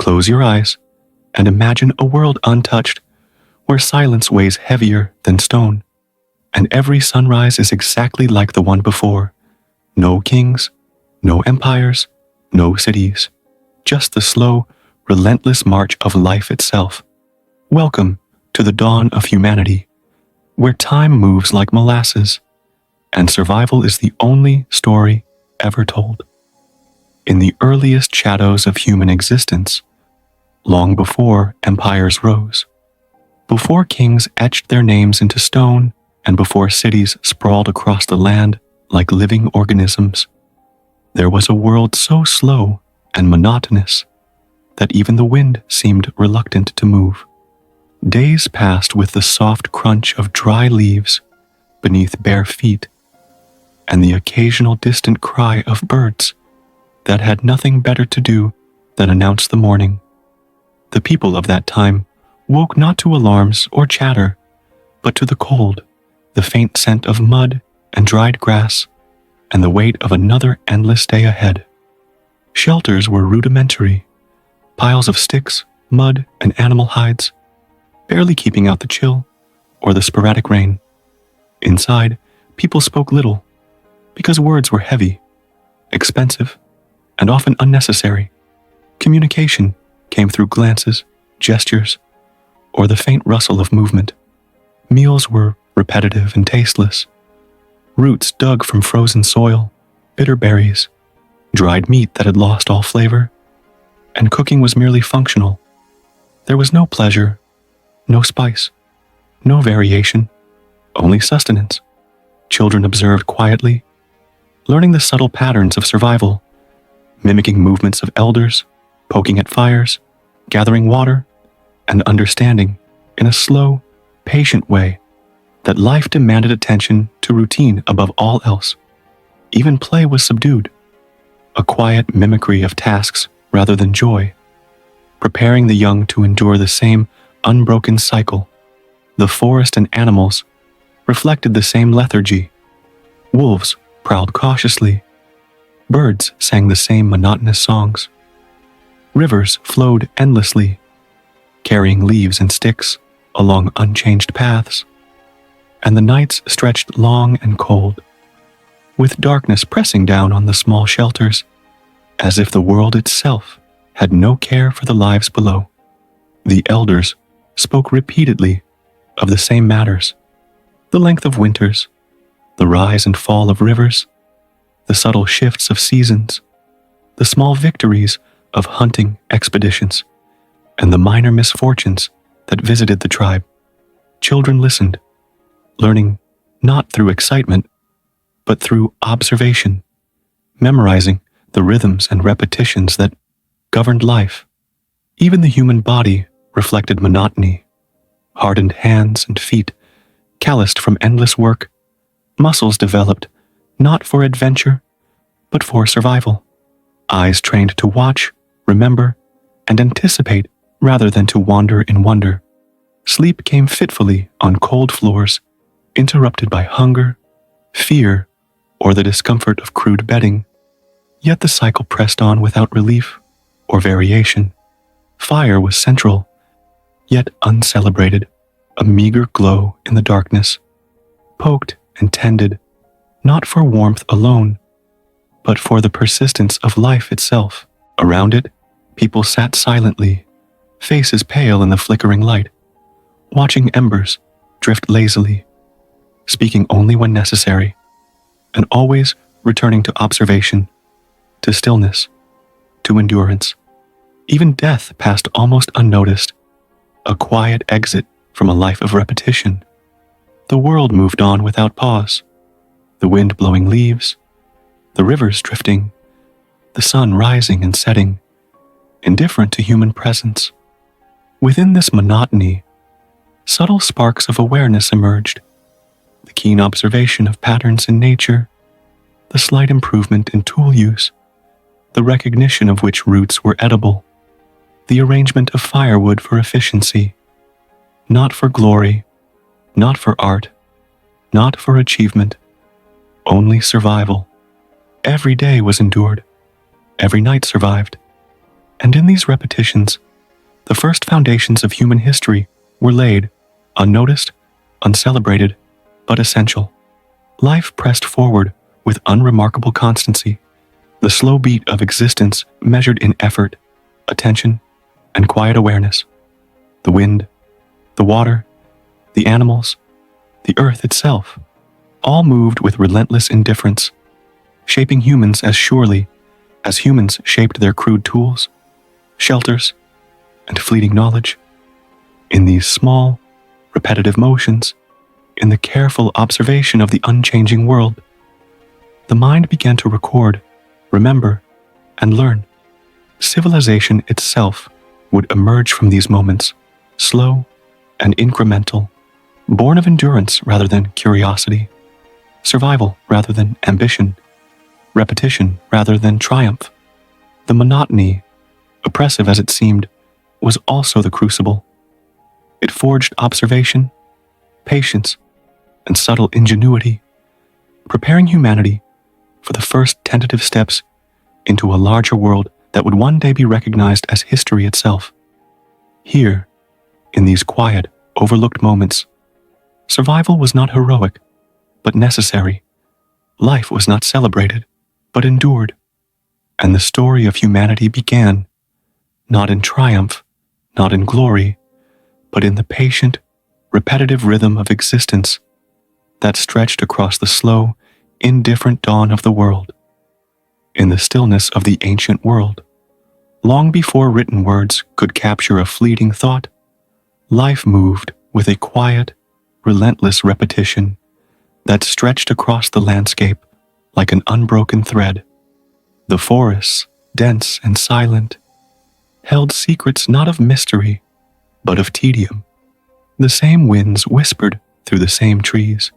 Close your eyes and imagine a world untouched, where silence weighs heavier than stone, and every sunrise is exactly like the one before. No kings, no empires, no cities, just the slow, relentless march of life itself. Welcome to the dawn of humanity, where time moves like molasses, and survival is the only story ever told. In the earliest shadows of human existence, long before empires rose, before kings etched their names into stone, and before cities sprawled across the land like living organisms, there was a world so slow and monotonous that even the wind seemed reluctant to move. Days passed with the soft crunch of dry leaves beneath bare feet, and the occasional distant cry of birds that had nothing better to do than announce the morning. The people of that time woke not to alarms or chatter, but to the cold, the faint scent of mud and dried grass, and the weight of another endless day ahead. Shelters were rudimentary, piles of sticks, mud, and animal hides, barely keeping out the chill or the sporadic rain. Inside, people spoke little, because words were heavy, expensive, and often unnecessary. Communication came through glances, gestures, or the faint rustle of movement. Meals were repetitive and tasteless. Roots dug from frozen soil, bitter berries, dried meat that had lost all flavor, and cooking was merely functional. There was no pleasure, no spice, no variation, only sustenance. Children observed quietly, learning the subtle patterns of survival, mimicking movements of elders, poking at fires, gathering water, and understanding in a slow, patient way that life demanded attention to routine above all else. Even play was subdued, a quiet mimicry of tasks rather than joy, preparing the young to endure the same unbroken cycle. The forest and animals reflected the same lethargy. Wolves prowled cautiously. Birds sang the same monotonous songs. Rivers flowed endlessly, carrying leaves and sticks along unchanged paths, and the nights stretched long and cold, with darkness pressing down on the small shelters, as if the world itself had no care for the lives below. The elders spoke repeatedly of the same matters: the length of winters, the rise and fall of rivers, the subtle shifts of seasons, the small victories of hunting expeditions, and the minor misfortunes that visited the tribe. Children listened, learning not through excitement, but through observation, memorizing the rhythms and repetitions that governed life. Even the human body reflected monotony. Hardened hands and feet, calloused from endless work, muscles developed not for adventure, but for survival. Eyes trained to watch, remember, and anticipate rather than to wander in wonder. Sleep came fitfully on cold floors, interrupted by hunger, fear, or the discomfort of crude bedding. Yet the cycle pressed on without relief or variation. Fire was central, yet uncelebrated, a meager glow in the darkness, poked and tended, not for warmth alone, but for the persistence of life itself. Around it, people sat silently, faces pale in the flickering light, watching embers drift lazily, speaking only when necessary, and always returning to observation, to stillness, to endurance. Even death passed almost unnoticed, a quiet exit from a life of repetition. The world moved on without pause, the wind blowing leaves, the rivers drifting, the sun rising and setting, indifferent to human presence. Within this monotony, subtle sparks of awareness emerged: the keen observation of patterns in nature, the slight improvement in tool use, the recognition of which roots were edible, the arrangement of firewood for efficiency, not for glory, not for art, not for achievement, only survival. Every day was endured, every night survived, And in these repetitions, the first foundations of human history were laid, unnoticed, uncelebrated, but essential. Life pressed forward with unremarkable constancy, the slow beat of existence measured in effort, attention, and quiet awareness. The wind, the water, the animals, the earth itself, all moved with relentless indifference, shaping humans as surely as humans shaped their crude tools, shelters, and fleeting knowledge. In these small, repetitive motions, in the careful observation of the unchanging world, the mind began to record, remember, and learn. Civilization itself would emerge from these moments, slow and incremental, born of endurance rather than curiosity, survival rather than ambition, repetition rather than triumph. The monotony, oppressive as it seemed, was also the crucible. It forged observation, patience, and subtle ingenuity, preparing humanity for the first tentative steps into a larger world that would one day be recognized as history itself. Here, in these quiet, overlooked moments, survival was not heroic, but necessary. Life was not celebrated, but endured. And the story of humanity began, not in triumph, not in glory, but in the patient, repetitive rhythm of existence that stretched across the slow, indifferent dawn of the world. In the stillness of the ancient world, long before written words could capture a fleeting thought, life moved with a quiet, relentless repetition that stretched across the landscape like an unbroken thread. The forests, dense and silent, held secrets not of mystery, but of tedium. The same winds whispered through the same trees,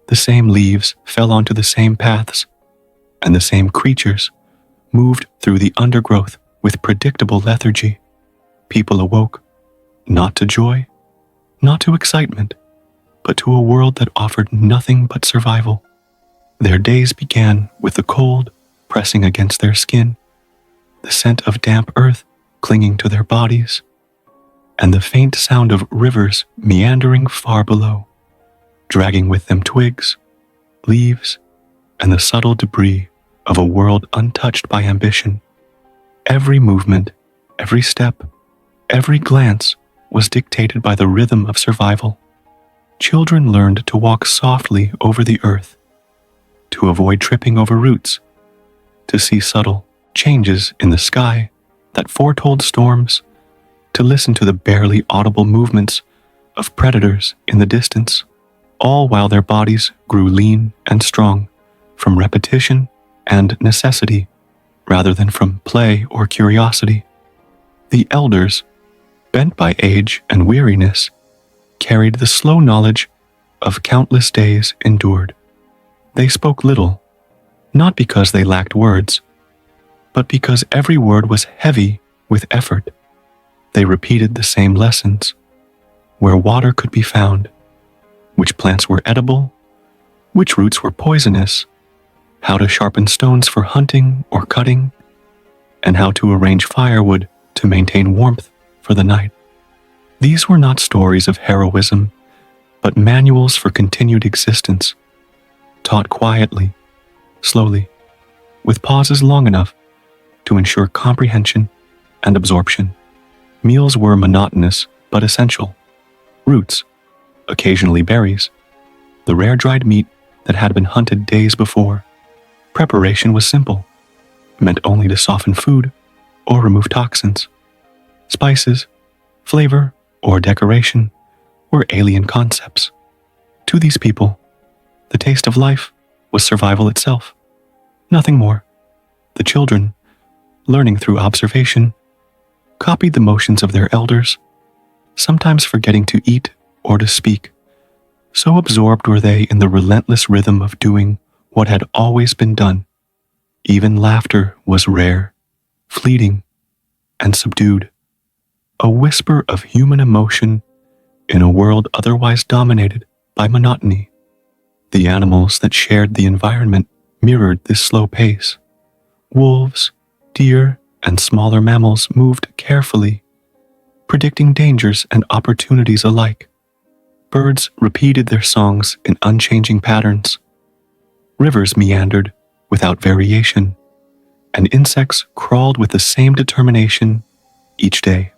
the same leaves fell onto the same paths, and the same creatures moved through the undergrowth with predictable lethargy. People awoke, not to joy, not to excitement, but to a world that offered nothing but survival. Their days began with the cold pressing against their skin, the scent of damp earth clinging to their bodies, and the faint sound of rivers meandering far below, dragging with them twigs, leaves, and the subtle debris of a world untouched by ambition. Every movement, every step, every glance was dictated by the rhythm of survival. Children learned to walk softly over the earth, to avoid tripping over roots, to see subtle changes in the sky that foretold storms, to listen to the barely audible movements of predators in the distance, all while their bodies grew lean and strong from repetition and necessity rather than from play or curiosity. The elders, bent by age and weariness, carried the slow knowledge of countless days endured. They spoke little, not because they lacked words, but because every word was heavy with effort. They repeated the same lessons: where water could be found, which plants were edible, which roots were poisonous, how to sharpen stones for hunting or cutting, and how to arrange firewood to maintain warmth for the night. These were not stories of heroism, but manuals for continued existence, taught quietly, slowly, with pauses long enough to ensure comprehension and absorption. Meals were monotonous but essential. Roots, occasionally berries, the rare dried meat that had been hunted days before. Preparation was simple, meant only to soften food or remove toxins. Spices, flavor, or decoration were alien concepts. To these people, the taste of life was survival itself, nothing more. The children, learning through observation, copied the motions of their elders, sometimes forgetting to eat or to speak. So absorbed were they in the relentless rhythm of doing what had always been done. Even laughter was rare, fleeting, and subdued, a whisper of human emotion in a world otherwise dominated by monotony. The animals that shared the environment mirrored this slow pace. Wolves, deer, and smaller mammals moved carefully, predicting dangers and opportunities alike. Birds repeated their songs in unchanging patterns. Rivers meandered without variation, and insects crawled with the same determination each day.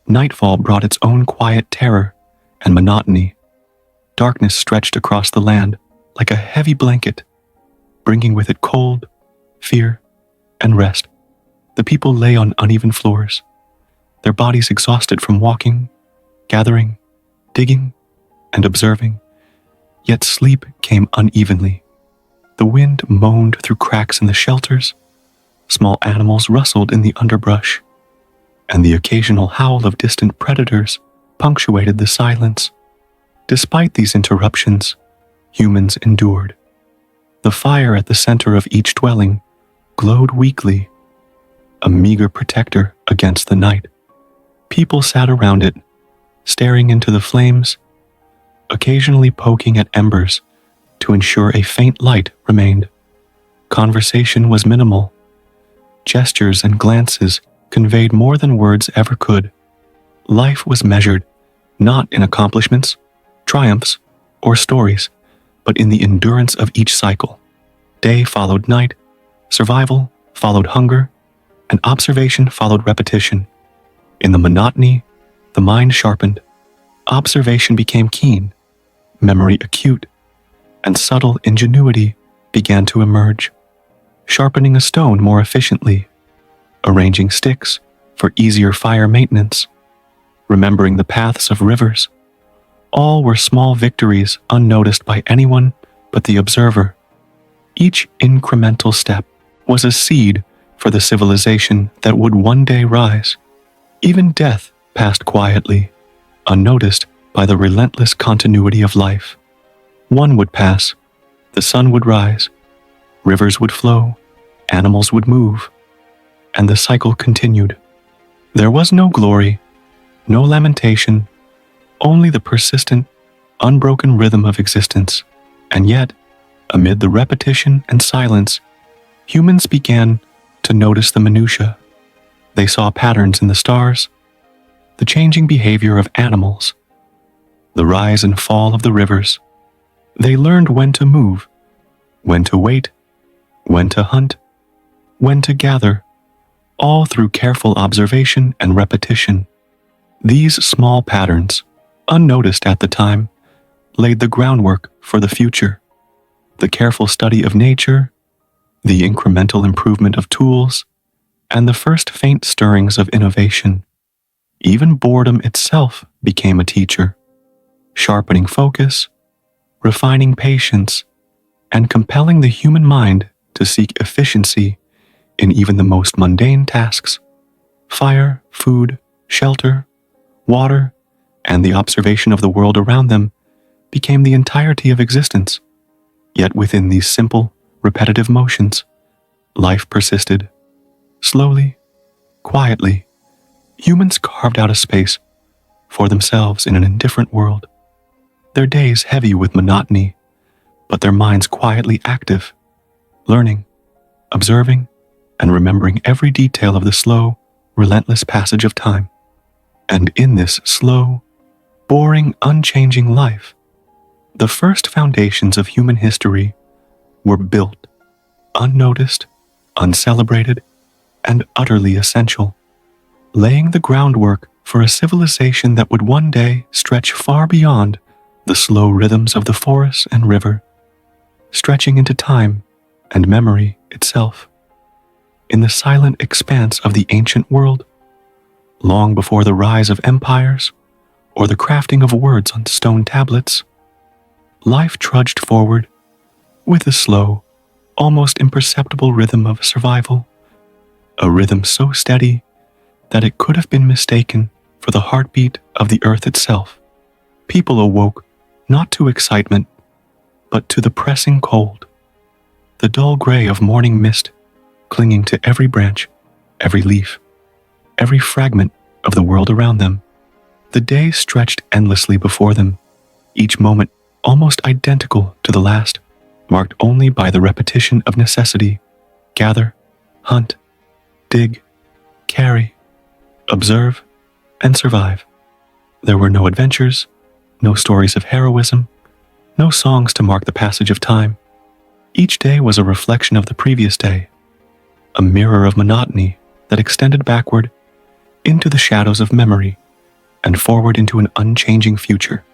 Nightfall brought its own quiet terror and monotony. Darkness stretched across the land like a heavy blanket, bringing with it cold, fear, and rest. The people lay on uneven floors, their bodies exhausted from walking, gathering, digging, and observing, yet sleep came unevenly. The wind moaned through cracks in the shelters, small animals rustled in the underbrush, and the occasional howl of distant predators punctuated the silence. Despite these interruptions, humans endured. The fire at the center of each dwelling glowed weakly, a meager protector against the night. People sat around it, staring into the flames, occasionally poking at embers to ensure a faint light remained. Conversation was minimal. Gestures and glances conveyed more than words ever could. Life was measured not in accomplishments, triumphs, or stories, but in the endurance of each cycle. Day followed night, survival followed hunger, and observation followed repetition. In the monotony, the mind sharpened. Observation became keen, memory acute, and subtle ingenuity began to emerge. Sharpening a stone more efficiently, arranging sticks for easier fire maintenance, remembering the paths of rivers. All were small victories unnoticed by anyone but the observer. Each incremental step was a seed for the civilization that would one day rise. Even death passed quietly, unnoticed by the relentless continuity of life. One would pass, the sun would rise, rivers would flow, animals would move, and the cycle continued. There was no glory, no lamentation, only the persistent, unbroken rhythm of existence. And yet, amid the repetition and silence, humans began to notice the minutiae. They saw patterns in the stars, the changing behavior of animals, the rise and fall of the rivers. They learned when to move, when to wait, when to hunt, when to gather, all through careful observation and repetition. These small patterns, unnoticed at the time, laid the groundwork for the future. The careful study of nature, the incremental improvement of tools, and the first faint stirrings of innovation. Even boredom itself became a teacher, sharpening focus, refining patience, and compelling the human mind to seek efficiency in even the most mundane tasks. Fire, food, shelter, water, and the observation of the world around them became the entirety of existence. Yet within these simple, repetitive motions, life persisted. Slowly, quietly, humans carved out a space for themselves in an indifferent world. Their days heavy with monotony, but their minds quietly active, learning, observing, and remembering every detail of the slow, relentless passage of time. And in this slow, boring, unchanging life, the first foundations of human history were built, unnoticed, uncelebrated, and utterly essential, laying the groundwork for a civilization that would one day stretch far beyond the slow rhythms of the forest and river, stretching into time and memory itself. In the silent expanse of the ancient world, long before the rise of empires or the crafting of words on stone tablets, life trudged forward with a slow, almost imperceptible rhythm of survival, a rhythm so steady that it could have been mistaken for the heartbeat of the earth itself. People awoke not to excitement, but to the pressing cold, the dull gray of morning mist clinging to every branch, every leaf, every fragment of the world around them. The day stretched endlessly before them, each moment almost identical to the last, marked only by the repetition of necessity: gather, hunt, dig, carry, observe, and survive. There were no adventures, no stories of heroism, no songs to mark the passage of time. Each day was a reflection of the previous day, a mirror of monotony that extended backward into the shadows of memory and forward into an unchanging future.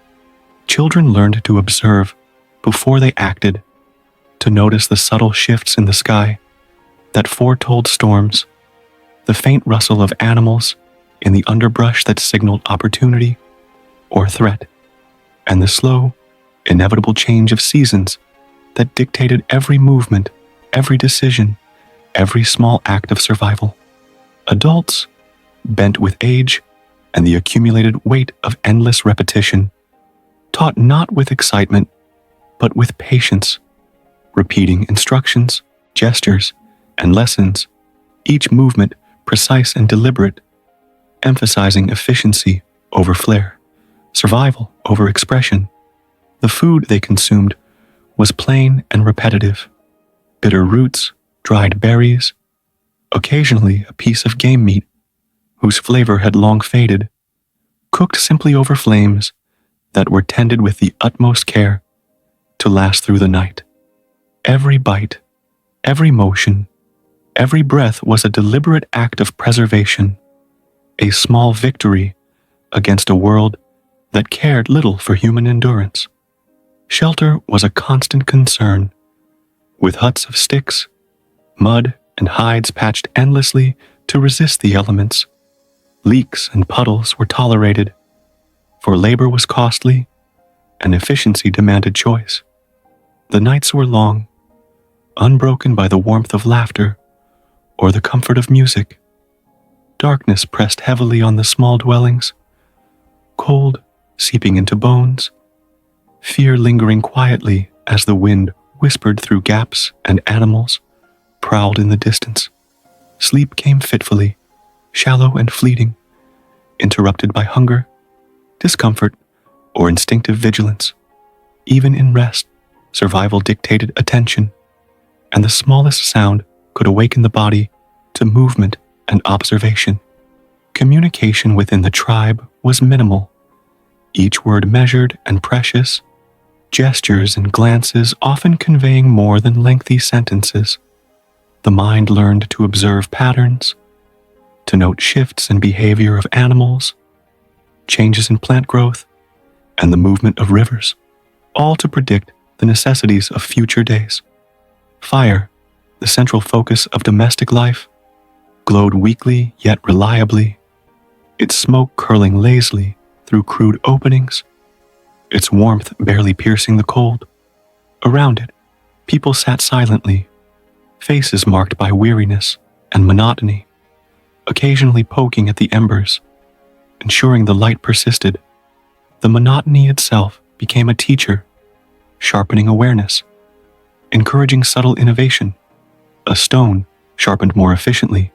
Children learned to observe before they acted, to notice the subtle shifts in the sky that foretold storms, the faint rustle of animals in the underbrush that signaled opportunity or threat, and the slow, inevitable change of seasons that dictated every movement, every decision, every small act of survival. Adults, bent with age and the accumulated weight of endless repetition, taught not with excitement, but with patience, repeating instructions, gestures, and lessons, each movement precise and deliberate, emphasizing efficiency over flair, survival over expression. The food they consumed was plain and repetitive: bitter roots, dried berries, occasionally a piece of game meat whose flavor had long faded, cooked simply over flames that were tended with the utmost care to last through the night. Every bite, every motion, every breath was a deliberate act of preservation, a small victory against a world that cared little for human endurance. Shelter was a constant concern, with huts of sticks, mud, and hides patched endlessly to resist the elements. Leaks and puddles were tolerated, for labor was costly and efficiency demanded choice. The nights were long, unbroken by the warmth of laughter or the comfort of music. Darkness pressed heavily on the small dwellings, cold seeping into bones, fear lingering quietly as the wind whispered through gaps and animals prowled in the distance. Sleep came fitfully, shallow and fleeting, interrupted by hunger, discomfort, or instinctive vigilance. Even in rest, survival dictated attention, and the smallest sound could awaken the body to movement and observation. Communication within the tribe was minimal, each word measured and precious, gestures and glances often conveying more than lengthy sentences. The mind learned to observe patterns, to note shifts in behavior of animals, changes in plant growth, and the movement of rivers, all to predict the necessities of future days. Fire, the central focus of domestic life, glowed weakly yet reliably, its smoke curling lazily through crude openings, its warmth barely piercing the cold. Around it, people sat silently, faces marked by weariness and monotony, occasionally poking at the embers, ensuring the light persisted. The monotony itself became a teacher, sharpening awareness, encouraging subtle innovation. A stone sharpened more efficiently,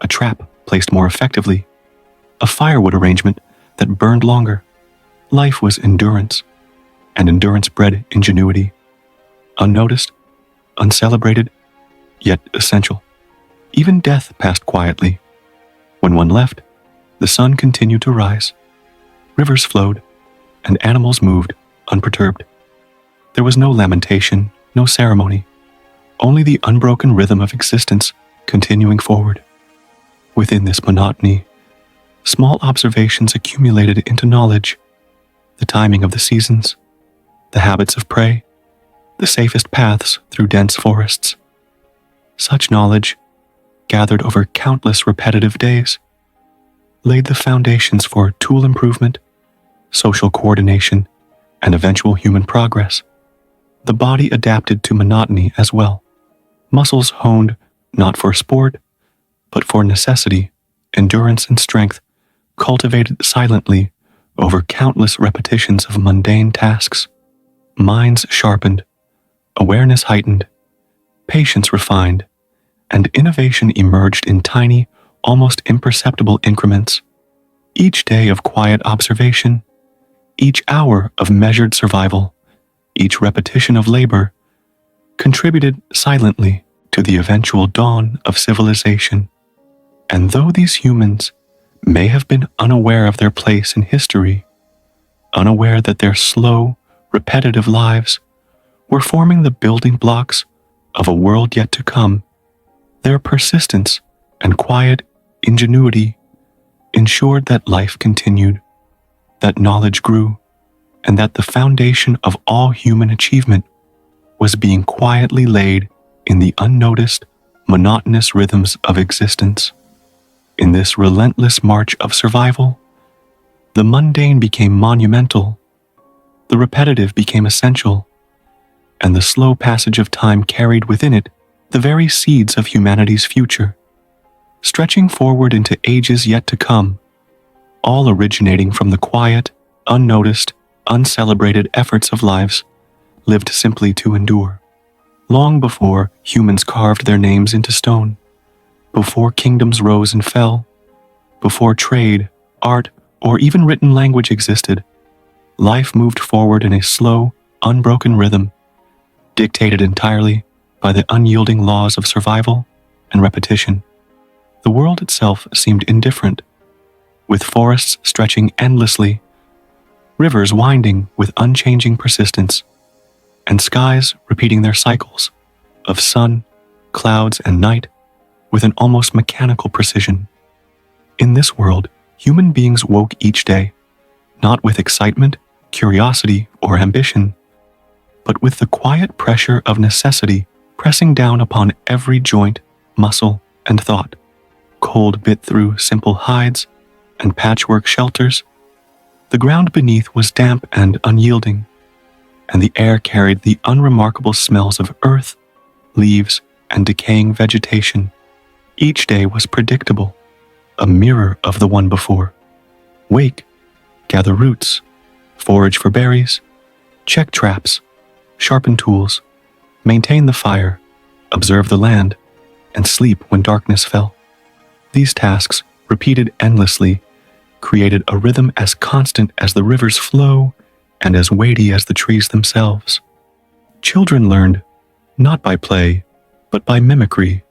a trap placed more effectively, a firewood arrangement that burned longer. Life was endurance, and endurance bred ingenuity. Unnoticed, uncelebrated, yet essential. Even death passed quietly. When one left, the sun continued to rise, rivers flowed, and animals moved unperturbed. There was no lamentation, no ceremony, only the unbroken rhythm of existence continuing forward. Within this monotony, small observations accumulated into knowledge: the timing of the seasons, the habits of prey, the safest paths through dense forests. Such knowledge, gathered over countless repetitive days, laid the foundations for tool improvement, social coordination, and eventual human progress. The body adapted to monotony as well. Muscles honed not for sport, but for necessity, endurance and strength, cultivated silently over countless repetitions of mundane tasks. Minds sharpened, awareness heightened, patience refined, and innovation emerged in tiny, almost imperceptible increments. Each day of quiet observation, each hour of measured survival, each repetition of labor, contributed silently to the eventual dawn of civilization. And though these humans may have been unaware of their place in history, unaware that their slow, repetitive lives were forming the building blocks of a world yet to come, their persistence and quiet ingenuity ensured that life continued, that knowledge grew, and that the foundation of all human achievement was being quietly laid in the unnoticed, monotonous rhythms of existence. In this relentless march of survival, the mundane became monumental, the repetitive became essential, and the slow passage of time carried within it the very seeds of humanity's future, stretching forward into ages yet to come, all originating from the quiet, unnoticed, uncelebrated efforts of lives lived simply to endure. Long before humans carved their names into stone, before kingdoms rose and fell, before trade, art, or even written language existed, life moved forward in a slow, unbroken rhythm, dictated entirely by the unyielding laws of survival and repetition. The world itself seemed indifferent, with forests stretching endlessly, rivers winding with unchanging persistence, and skies repeating their cycles of sun, clouds, and night with an almost mechanical precision. In this world, human beings woke each day, not with excitement, curiosity, or ambition, but with the quiet pressure of necessity pressing down upon every joint, muscle, and thought. Cold bit through simple hides and patchwork shelters. The ground beneath was damp and unyielding, and the air carried the unremarkable smells of earth, leaves, and decaying vegetation. Each day was predictable, a mirror of the one before. Wake, gather roots, forage for berries, check traps, sharpen tools, maintain the fire, observe the land, and sleep when darkness fell. These tasks, repeated endlessly, created a rhythm as constant as the river's flow and as weighty as the trees themselves. Children learned, not by play, but by mimicry,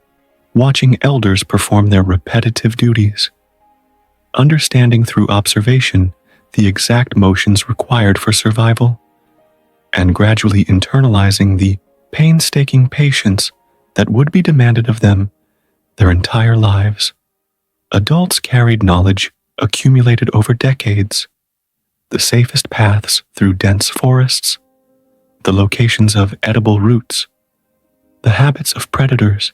watching elders perform their repetitive duties, understanding through observation the exact motions required for survival, and gradually internalizing the painstaking patience that would be demanded of them their entire lives. Adults carried knowledge accumulated over decades, the safest paths through dense forests, the locations of edible roots, the habits of predators,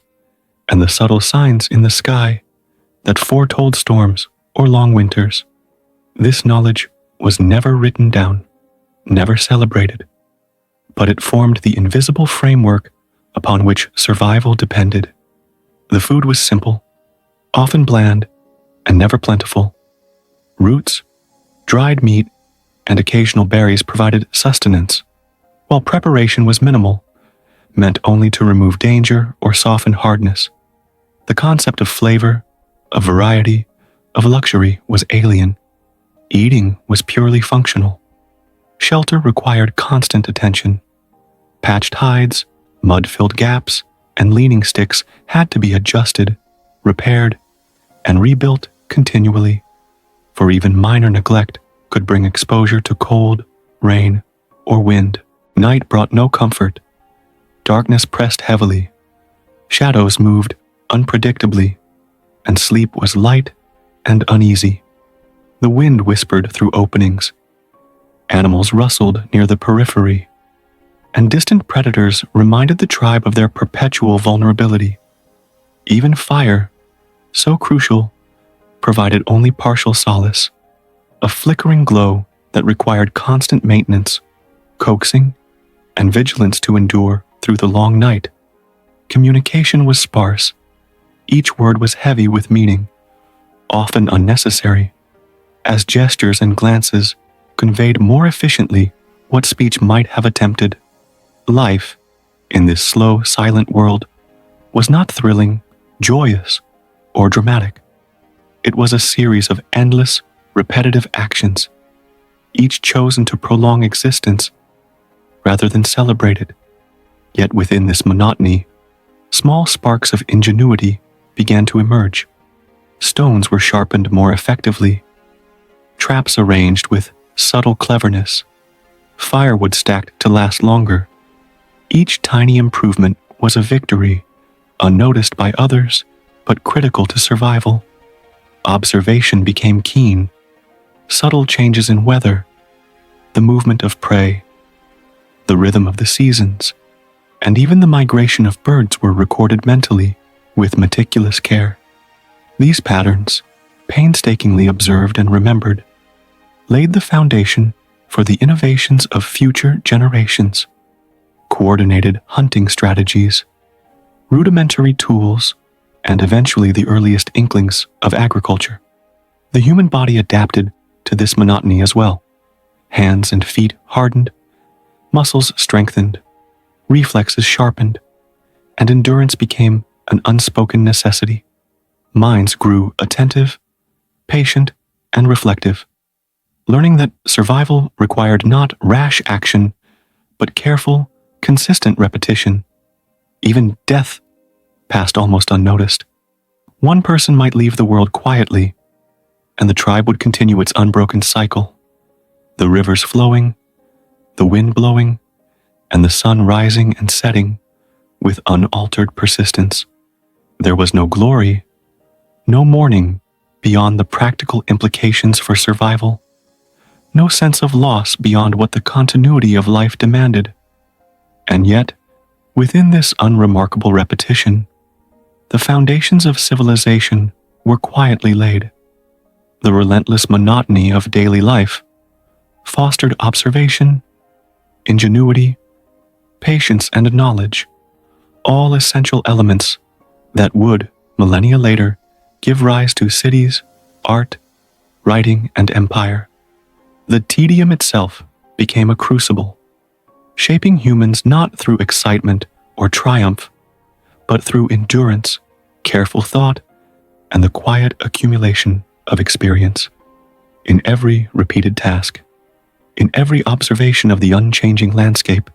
and the subtle signs in the sky that foretold storms or long winters. This knowledge was never written down, never celebrated, but it formed the invisible framework upon which survival depended. The food was simple, often bland, and never plentiful. Roots, dried meat, and occasional berries provided sustenance, while preparation was minimal, meant only to remove danger or soften hardness. The concept of flavor, of variety, of luxury was alien. Eating was purely functional. Shelter required constant attention. Patched hides, mud-filled gaps, and leaning sticks had to be adjusted, repaired, and rebuilt continually, for even minor neglect could bring exposure to cold, rain, or wind. Night brought no comfort. Darkness pressed heavily. Shadows moved unpredictably, and sleep was light and uneasy. The wind whispered through openings. Animals rustled near the periphery, and distant predators reminded the tribe of their perpetual vulnerability. Even fire, so crucial, provided only partial solace, a flickering glow that required constant maintenance, coaxing, and vigilance to endure through the long night. Communication was sparse. Each word was heavy with meaning, often unnecessary, as gestures and glances conveyed more efficiently what speech might have attempted. Life, in this slow, silent world, was not thrilling, joyous, or dramatic. It was a series of endless, repetitive actions, each chosen to prolong existence rather than celebrate it. Yet within this monotony, small sparks of ingenuity began to emerge. Stones were sharpened more effectively, traps arranged with subtle cleverness, firewood stacked to last longer. Each tiny improvement was a victory, unnoticed by others, but critical to survival. Observation became keen. Subtle changes in weather, the movement of prey, the rhythm of the seasons, and even the migration of birds were recorded mentally with meticulous care. These patterns, painstakingly observed and remembered, laid the foundation for the innovations of future generations. Coordinated hunting strategies, rudimentary tools, and eventually the earliest inklings of agriculture. The human body adapted to this monotony as well. Hands and feet hardened, muscles strengthened, reflexes sharpened, and endurance became an unspoken necessity. Minds grew attentive, patient, and reflective, learning that survival required not rash action, but careful, consistent repetition. Even death passed almost unnoticed. One person might leave the world quietly, and the tribe would continue its unbroken cycle. The rivers flowing, the wind blowing, and the sun rising and setting with unaltered persistence. There was no glory, no mourning beyond the practical implications for survival, no sense of loss beyond what the continuity of life demanded. And yet, within this unremarkable repetition, the foundations of civilization were quietly laid. The relentless monotony of daily life fostered observation, ingenuity, patience, and knowledge, all essential elements that would, millennia later, give rise to cities, art, writing, and empire. The tedium itself became a crucible, shaping humans not through excitement or triumph, but through endurance, careful thought, and the quiet accumulation of experience. In every repeated task, in every observation of the unchanging landscape,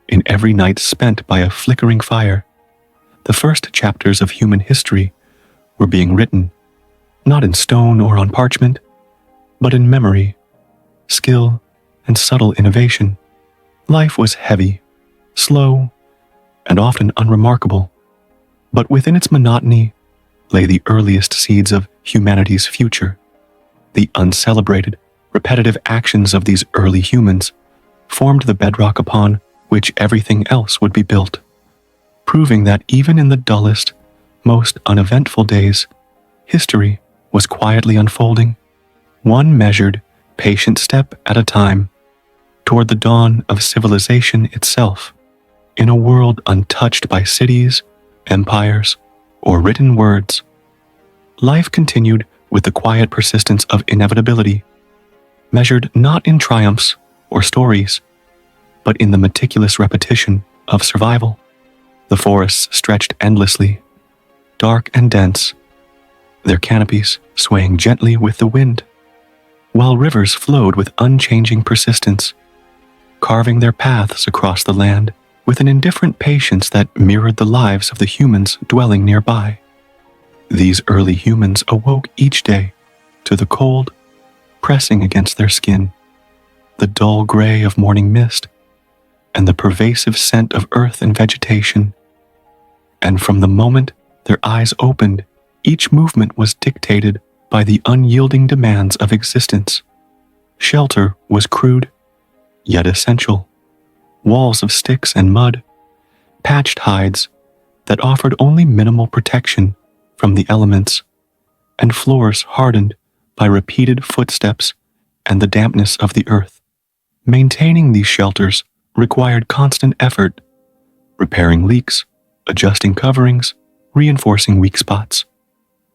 in every night spent by a flickering fire, the first chapters of human history were being written, not in stone or on parchment, but in memory, skill, and subtle innovation. Life was heavy, slow, and often unremarkable, but within its monotony lay the earliest seeds of humanity's future. The uncelebrated, repetitive actions of these early humans formed the bedrock upon which everything else would be built, proving that even in the dullest, most uneventful days, history was quietly unfolding, one measured, patient step at a time, toward the dawn of civilization itself. In a world untouched by cities, empires, or written words, life continued with the quiet persistence of inevitability, measured not in triumphs or stories, but in the meticulous repetition of survival. The forests stretched endlessly, dark and dense, their canopies swaying gently with the wind, while rivers flowed with unchanging persistence, carving their paths across the land with an indifferent patience that mirrored the lives of the humans dwelling nearby. These early humans awoke each day to the cold pressing against their skin, the dull gray of morning mist, and the pervasive scent of earth and vegetation. And from the moment their eyes opened, each movement was dictated by the unyielding demands of existence. Shelter was crude, yet essential. Walls of sticks and mud, patched hides that offered only minimal protection from the elements, and floors hardened by repeated footsteps and the dampness of the earth. Maintaining these shelters required constant effort, repairing leaks, adjusting coverings, reinforcing weak spots,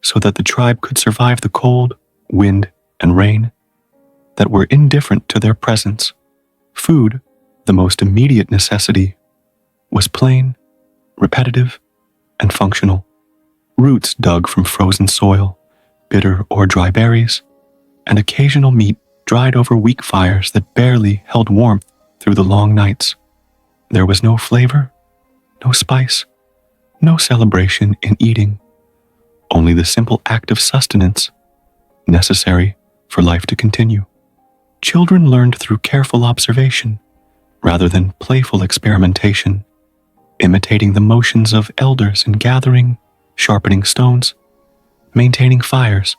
so that the tribe could survive the cold, wind, and rain that were indifferent to their presence. Food, the most immediate necessity, was plain, repetitive, and functional. Roots dug from frozen soil, bitter or dry berries, and occasional meat dried over weak fires that barely held warmth through the long nights. There was no flavor, no spice, no celebration in eating, only the simple act of sustenance necessary for life to continue. Children learned through careful observation rather than playful experimentation, imitating the motions of elders in gathering, sharpening stones, maintaining fires,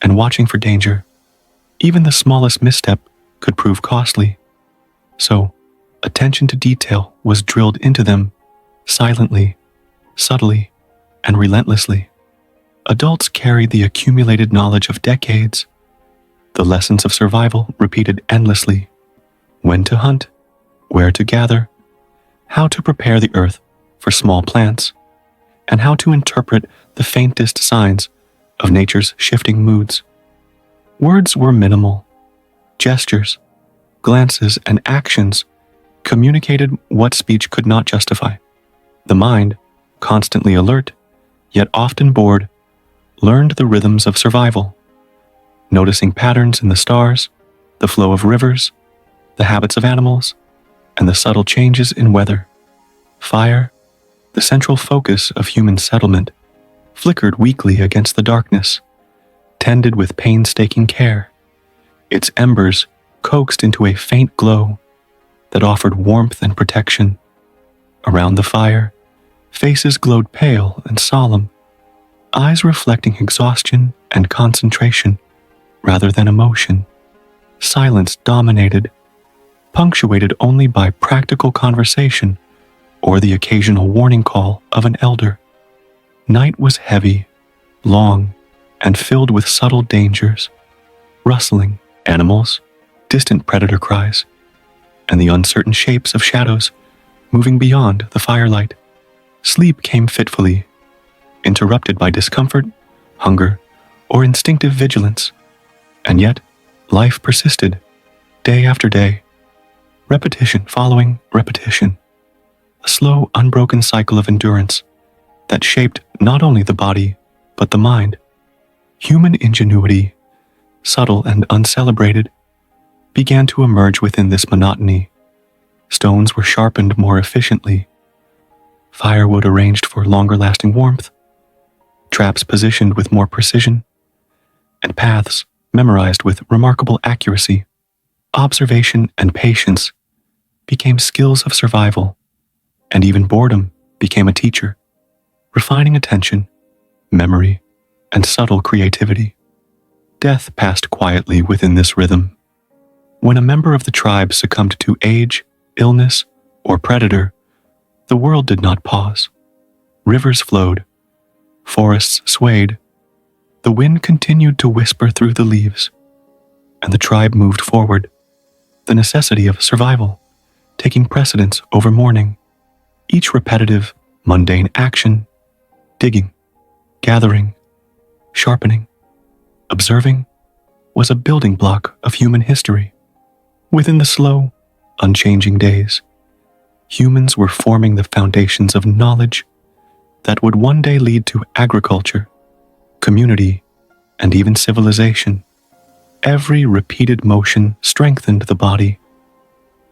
and watching for danger. Even the smallest misstep could prove costly. So, attention to detail was drilled into them silently, subtly, and relentlessly. Adults carried the accumulated knowledge of decades, the lessons of survival repeated endlessly: when to hunt, where to gather, how to prepare the earth for small plants, and how to interpret the faintest signs of nature's shifting moods. Words were minimal. Gestures, glances, and actions communicated what speech could not justify. The mind, constantly alert, yet often bored, learned the rhythms of survival, noticing patterns in the stars, the flow of rivers, the habits of animals, and the subtle changes in weather. Fire, the central focus of human settlement, flickered weakly against the darkness, tended with painstaking care. Its embers coaxed into a faint glow that offered warmth and protection. Around the fire, faces glowed pale and solemn, eyes reflecting exhaustion and concentration rather than emotion. Silence dominated, punctuated only by practical conversation or the occasional warning call of an elder. Night was heavy, long, and filled with subtle dangers, rustling animals, distant predator cries, and the uncertain shapes of shadows moving beyond the firelight. Sleep came fitfully, interrupted by discomfort, hunger, or instinctive vigilance. And yet, life persisted, day after day, repetition following repetition, a slow, unbroken cycle of endurance that shaped not only the body, but the mind. Human ingenuity, subtle and uncelebrated, began to emerge within this monotony. Stones were sharpened more efficiently, firewood arranged for longer-lasting warmth, traps positioned with more precision, and paths memorized with remarkable accuracy. Observation and patience became skills of survival, and even boredom became a teacher, refining attention, memory, and subtle creativity. Death passed quietly within this rhythm. When a member of the tribe succumbed to age, illness, or predator, the world did not pause. Rivers flowed, forests swayed, the wind continued to whisper through the leaves, and the tribe moved forward, the necessity of survival taking precedence over mourning. Each repetitive, mundane action, digging, gathering, sharpening, observing, was a building block of human history. Within the slow, unchanging days, humans were forming the foundations of knowledge that would one day lead to agriculture, community, and even civilization. Every repeated motion strengthened the body.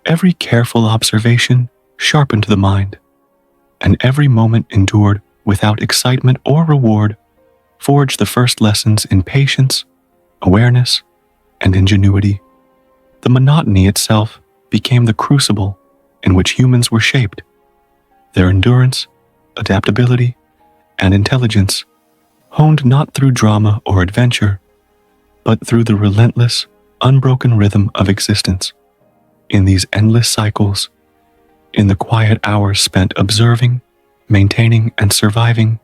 Every careful observation sharpened the mind, and every moment endured without excitement or reward forged the first lessons in patience, awareness, and ingenuity. The monotony itself became the crucible in which humans were shaped. Their endurance, adaptability, and intelligence honed not through drama or adventure, but through the relentless, unbroken rhythm of existence. In these endless cycles, in the quiet hours spent observing, maintaining, and surviving,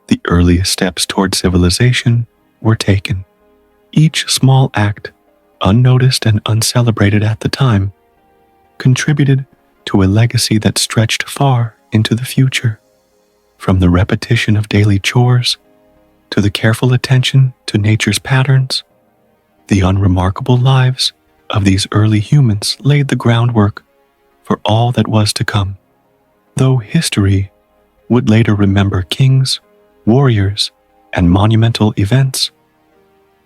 the earliest steps toward civilization were taken. Each small act, unnoticed and uncelebrated at the time, contributed to a legacy that stretched far into the future. From the repetition of daily chores to the careful attention to nature's patterns, the unremarkable lives of these early humans laid the groundwork for all that was to come. Though history would later remember kings, warriors, and monumental events,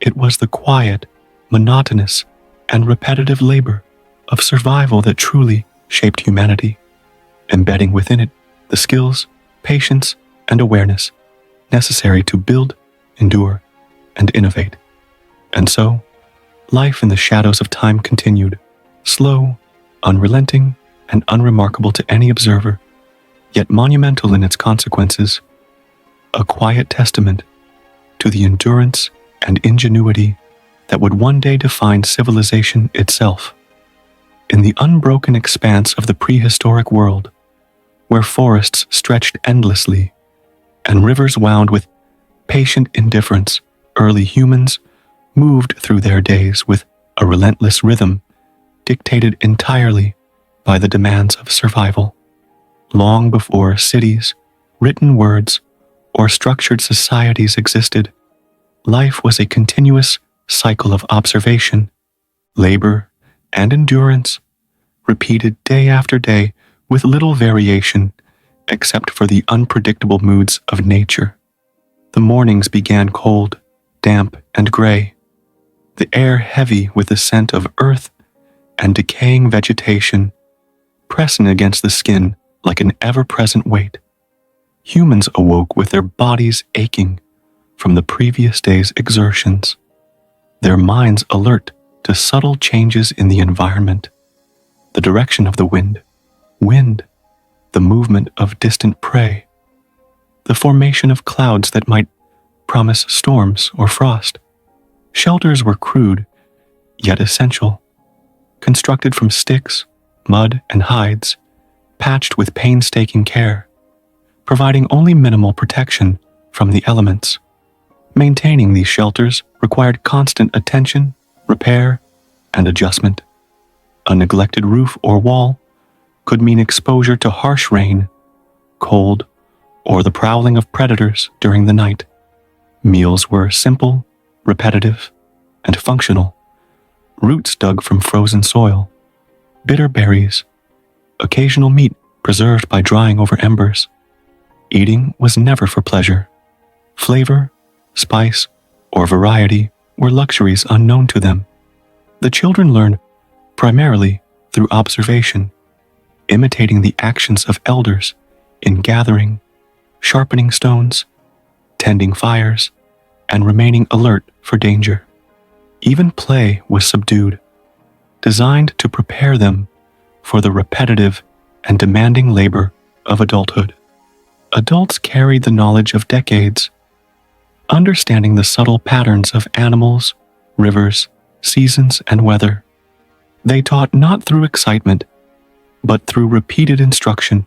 it was the quiet, monotonous, and repetitive labor of survival that truly shaped humanity, embedding within it the skills, patience, and awareness necessary to build, endure, and innovate. And so, life in the shadows of time continued, slow, unrelenting, and unremarkable to any observer, yet monumental in its consequences, a quiet testament to the endurance and ingenuity that would one day define civilization itself. In the unbroken expanse of the prehistoric world, where forests stretched endlessly and rivers wound with patient indifference, early humans moved through their days with a relentless rhythm dictated entirely by the demands of survival. Long before cities, written words, or structured societies existed, life was a continuous cycle of observation, labor, and endurance, repeated day after day with little variation except for the unpredictable moods of nature. The mornings began cold, damp, and gray, the air heavy with the scent of earth and decaying vegetation, pressing against the skin like an ever-present weight. Humans awoke with their bodies aching from the previous day's exertions, their minds alert to subtle changes in the environment, the direction of the wind, the movement of distant prey, the formation of clouds that might promise storms or frost. Shelters were crude, yet essential, constructed from sticks, mud, and hides, patched with painstaking care, providing only minimal protection from the elements. Maintaining these shelters required constant attention, repair, and adjustment. A neglected roof or wall could mean exposure to harsh rain, cold, or the prowling of predators during the night. Meals were simple, repetitive, and functional. Roots dug from frozen soil, bitter berries, occasional meat preserved by drying over embers. Eating was never for pleasure. Flavor, spice, or variety were luxuries unknown to them. The children learned primarily through observation, imitating the actions of elders in gathering, sharpening stones, tending fires, and remaining alert for danger. Even play was subdued, designed to prepare them for the repetitive and demanding labor of adulthood. Adults carried the knowledge of decades, understanding the subtle patterns of animals, rivers, seasons, and weather. They taught not through excitement, but through repeated instruction,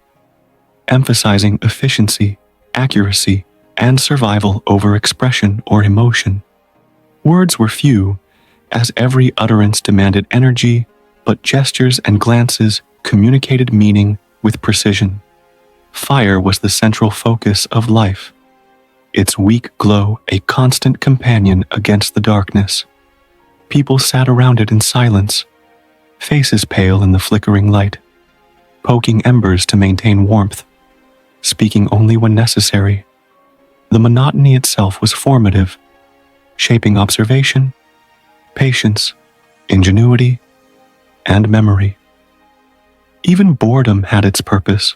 emphasizing efficiency, accuracy, and survival over expression or emotion. Words were few, as every utterance demanded energy, but gestures and glances communicated meaning with precision. Fire was the central focus of life, its weak glow a constant companion against the darkness. People sat around it in silence, faces pale in the flickering light, poking embers to maintain warmth, speaking only when necessary. The monotony itself was formative, shaping observation, patience, ingenuity, and memory. Even boredom had its purpose,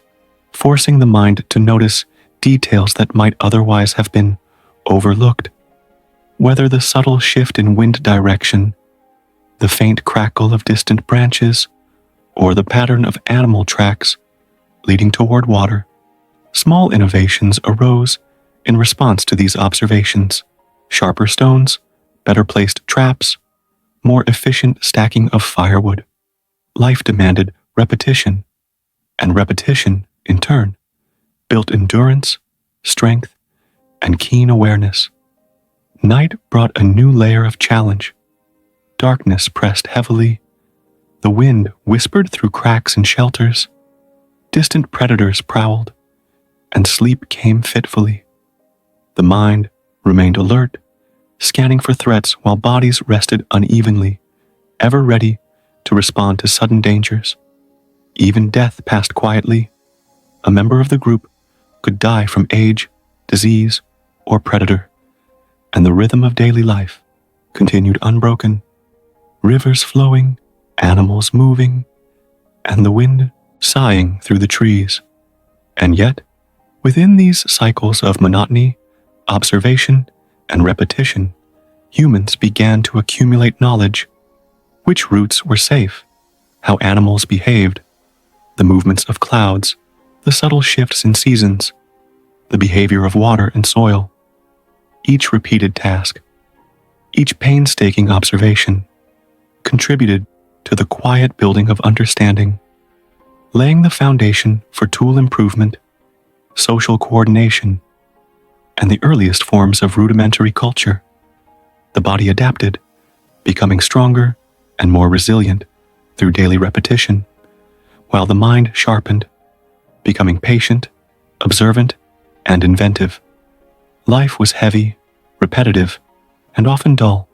forcing the mind to notice details that might otherwise have been overlooked. Whether the subtle shift in wind direction, the faint crackle of distant branches, or the pattern of animal tracks leading toward water, small innovations arose in response to these observations. Sharper stones, better placed traps, more efficient stacking of firewood. Life demanded repetition, and repetition, in turn, built endurance, strength, and keen awareness. Night brought a new layer of challenge. Darkness pressed heavily. The wind whispered through cracks in shelters. Distant predators prowled, and sleep came fitfully. The mind remained alert, scanning for threats while bodies rested unevenly, ever ready to respond to sudden dangers. Even death passed quietly. A member of the group could die from age, disease, or predator, and the rhythm of daily life continued unbroken. Rivers flowing, animals moving, and the wind sighing through the trees. And yet, within these cycles of monotony, observation and repetition, humans began to accumulate knowledge: which routes were safe, how animals behaved, the movements of clouds, the subtle shifts in seasons, the behavior of water and soil. Each repeated task, each painstaking observation, contributed to the quiet building of understanding, laying the foundation for tool improvement, social coordination, and the earliest forms of rudimentary culture. The body adapted, becoming stronger and more resilient through daily repetition, while the mind sharpened, becoming patient, observant, and inventive. Life was heavy, repetitive, and often dull,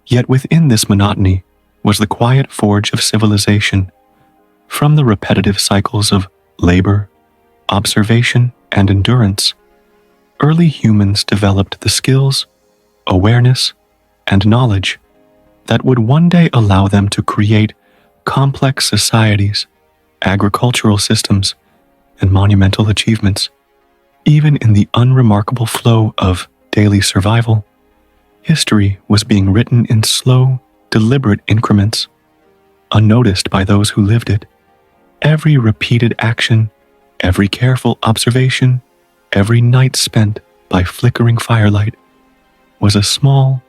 yet within this monotony was the quiet forge of civilization. From the repetitive cycles of labor, observation, and endurance, early humans developed the skills, awareness, and knowledge that would one day allow them to create complex societies, agricultural systems, and monumental achievements. Even in the unremarkable flow of daily survival, history was being written in slow, deliberate increments, unnoticed by those who lived it. Every repeated action, every careful observation, every night spent by flickering firelight was a small,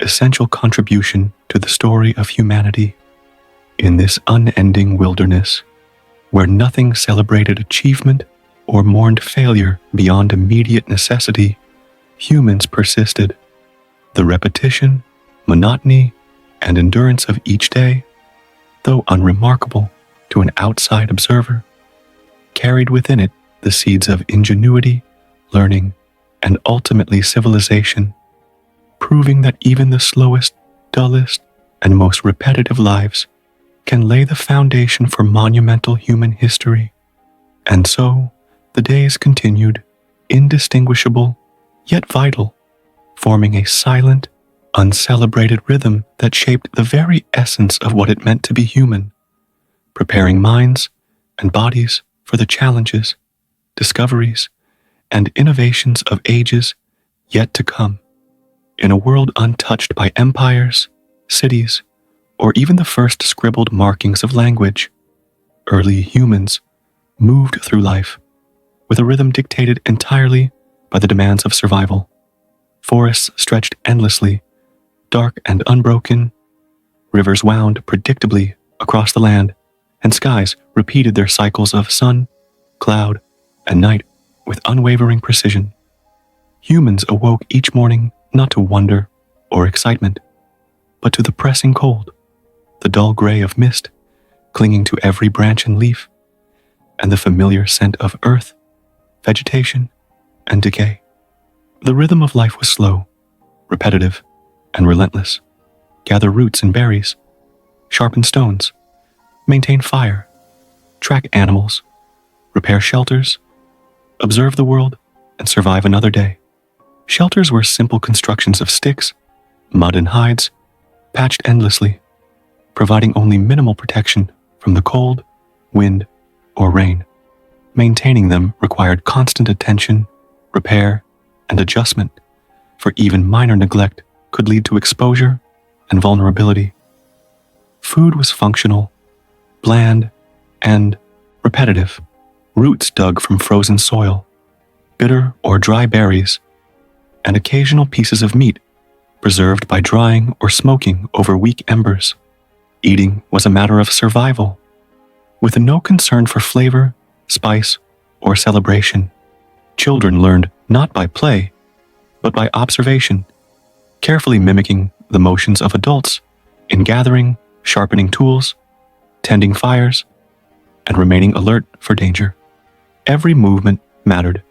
essential contribution to the story of humanity. In this unending wilderness, where nothing celebrated achievement or mourned failure beyond immediate necessity, humans persisted. The repetition, monotony, and endurance of each day, though unremarkable to an outside observer, carried within it the seeds of ingenuity, learning, and ultimately civilization, proving that even the slowest, dullest, and most repetitive lives can lay the foundation for monumental human history. And so, the days continued, indistinguishable, yet vital, forming a silent, uncelebrated rhythm that shaped the very essence of what it meant to be human, preparing minds and bodies for the challenges, discoveries, and innovations of ages yet to come. In a world untouched by empires, cities, or even the first scribbled markings of language, early humans moved through life with a rhythm dictated entirely by the demands of survival. Forests stretched endlessly, dark and unbroken. Rivers wound predictably across the land, and skies repeated their cycles of sun, cloud, and night with unwavering precision. Humans awoke each morning not to wonder or excitement, but to the pressing cold, the dull gray of mist clinging to every branch and leaf, and the familiar scent of earth, vegetation, and decay. The rhythm of life was slow, repetitive, and relentless. Gather roots and berries, sharpen stones, maintain fire, track animals, repair shelters, observe the world, and survive another day. Shelters were simple constructions of sticks, mud, and hides, patched endlessly, providing only minimal protection from the cold, wind, or rain. Maintaining them required constant attention, repair, and adjustment, for even minor neglect could lead to exposure and vulnerability. Food was functional, bland, and repetitive. Roots dug from frozen soil, bitter or dry berries, and occasional pieces of meat preserved by drying or smoking over weak embers. Eating was a matter of survival, with no concern for flavor, spice, or celebration. Children learned not by play, but by observation, carefully mimicking the motions of adults in gathering, sharpening tools, tending fires, and remaining alert for danger. Every movement mattered.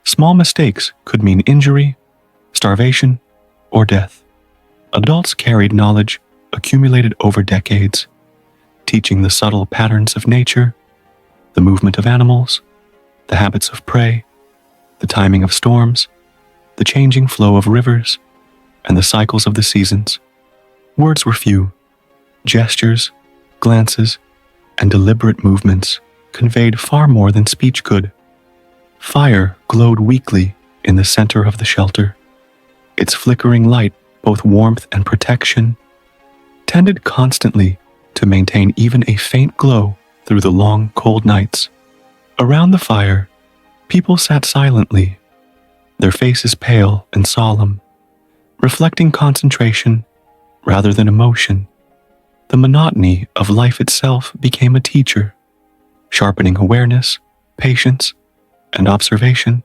Small mistakes could mean injury, starvation, or death. Adults carried knowledge accumulated over decades, teaching the subtle patterns of nature, the movement of animals, the habits of prey, the timing of storms, the changing flow of rivers, and the cycles of the seasons. Words were few. Gestures, glances, and deliberate movements conveyed far more than speech could. Fire glowed weakly in the center of the shelter. Its flickering light, both warmth and protection, tended constantly to maintain even a faint glow through the long, cold nights. Around the fire, people sat silently, their faces pale and solemn, reflecting concentration rather than emotion. The monotony of life itself became a teacher, sharpening awareness, patience, and observation,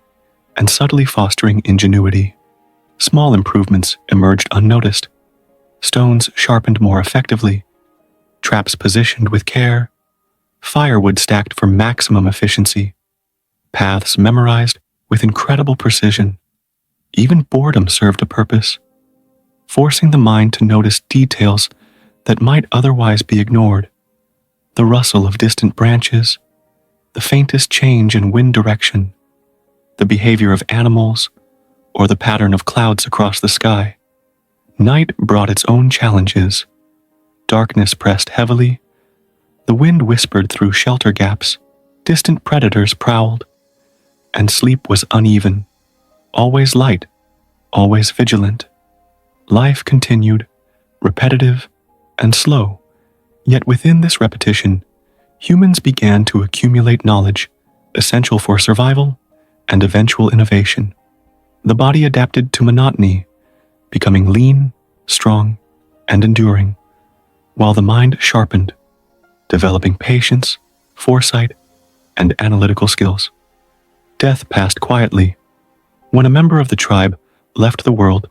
and subtly fostering ingenuity. Small improvements emerged unnoticed. Stones sharpened more effectively, traps positioned with care, firewood stacked for maximum efficiency, paths memorized with incredible precision. Even boredom served a purpose, forcing the mind to notice details that might otherwise be ignored. The rustle of distant branches, the faintest change in wind direction, the behavior of animals, or the pattern of clouds across the sky. Night brought its own challenges. Darkness pressed heavily. The wind whispered through shelter gaps. Distant predators prowled. And sleep was uneven. Always light, always vigilant. Life continued, repetitive and slow. Yet within this repetition, humans began to accumulate knowledge, essential for survival and eventual innovation. The body adapted to monotony, becoming lean, strong, and enduring, while the mind sharpened, developing patience, foresight, and analytical skills. Death passed quietly. When a member of the tribe left the world,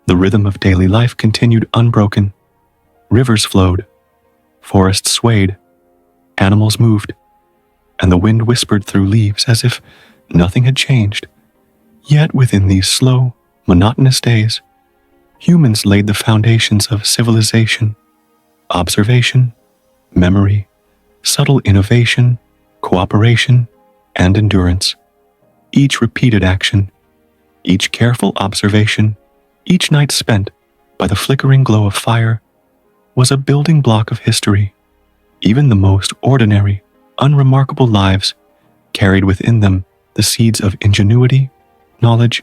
the rhythm of daily life continued unbroken. Rivers flowed, forests swayed, animals moved, and the wind whispered through leaves as if nothing had changed. Yet within these slow, monotonous days, humans laid the foundations of civilization, observation, memory, subtle innovation, cooperation, and endurance. Each repeated action, each careful observation, each night spent by the flickering glow of fire was a building block of history. Even the most ordinary, unremarkable lives carried within them the seeds of ingenuity, knowledge,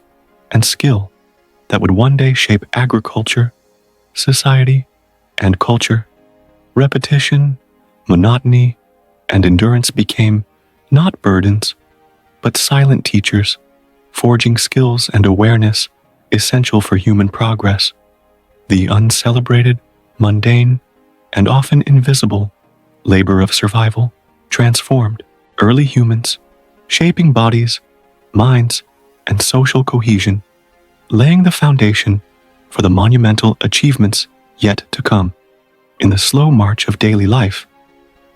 and skill that would one day shape agriculture, society, and culture. Repetition, monotony, and endurance became not burdens, but silent teachers, forging skills and awareness essential for human progress. The uncelebrated, mundane, and often invisible labor of survival transformed early humans, shaping bodies, minds, and social cohesion, laying the foundation for the monumental achievements yet to come. In the slow march of daily life,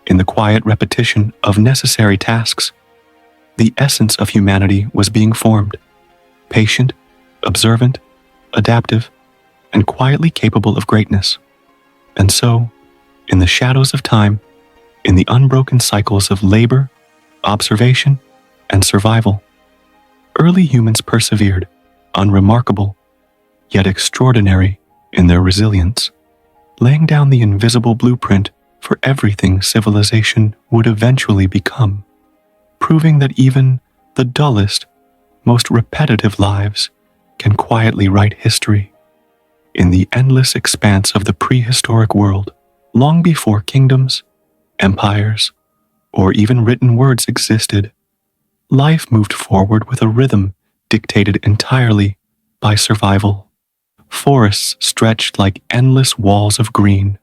in the quiet repetition of necessary tasks, the essence of humanity was being formed, patient, observant, adaptive, and quietly capable of greatness. And so, in the shadows of time, in the unbroken cycles of labor, observation, and survival, early humans persevered, unremarkable, yet extraordinary in their resilience, laying down the invisible blueprint for everything civilization would eventually become, proving that even the dullest, most repetitive lives can quietly write history. In the endless expanse of the prehistoric world, long before kingdoms, empires, or even written words existed, life moved forward with a rhythm dictated entirely by survival. Forests stretched like endless walls of green.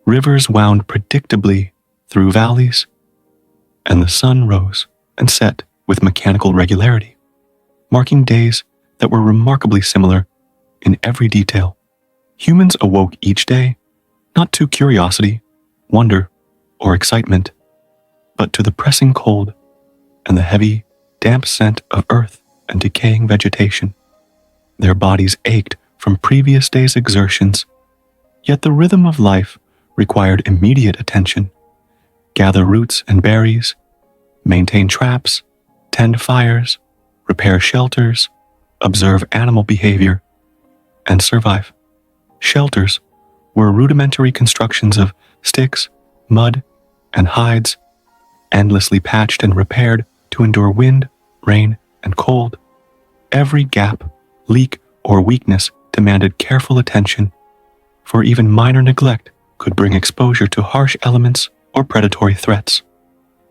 Rivers wound predictably through valleys, and the sun rose and set with mechanical regularity, marking days that were remarkably similar in every detail. Humans awoke each day, not to curiosity, wonder, or excitement, but to the pressing cold and the heavy, damp scent of earth and decaying vegetation. Their bodies ached from previous days' exertions, yet the rhythm of life required immediate attention. Gather roots and berries, maintain traps, tend fires, repair shelters, observe animal behavior, and survive. Shelters were rudimentary constructions of sticks, mud, and hides, endlessly patched and repaired to endure wind, rain, and cold. every gap, leak, or weakness demanded careful attention, for even minor neglect could bring exposure to harsh elements or predatory threats.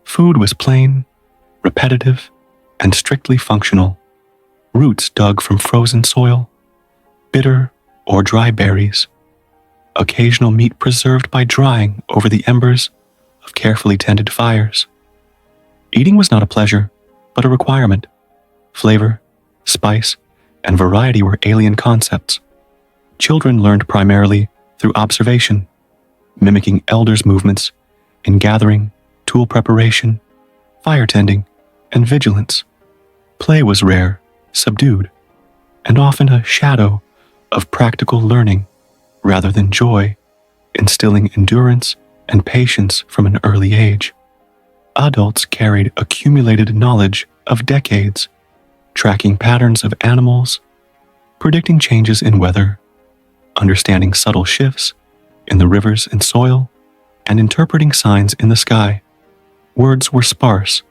Food was plain, repetitive, and strictly functional. Roots dug from frozen soil, bitter or dry berries, occasional meat preserved by drying over the embers of carefully tended fires. Eating was not a pleasure, but a requirement. Flavor, spice, and variety were alien concepts. Children learned primarily through observation, mimicking elders' movements in gathering, tool preparation, fire tending, and vigilance. Play was rare, subdued, and often a shadow of practical learning rather than joy, instilling endurance and patience from an early age. Adults carried accumulated knowledge of decades, tracking patterns of animals, predicting changes in weather, understanding subtle shifts in the rivers and soil, and interpreting signs in the sky. Words were sparse.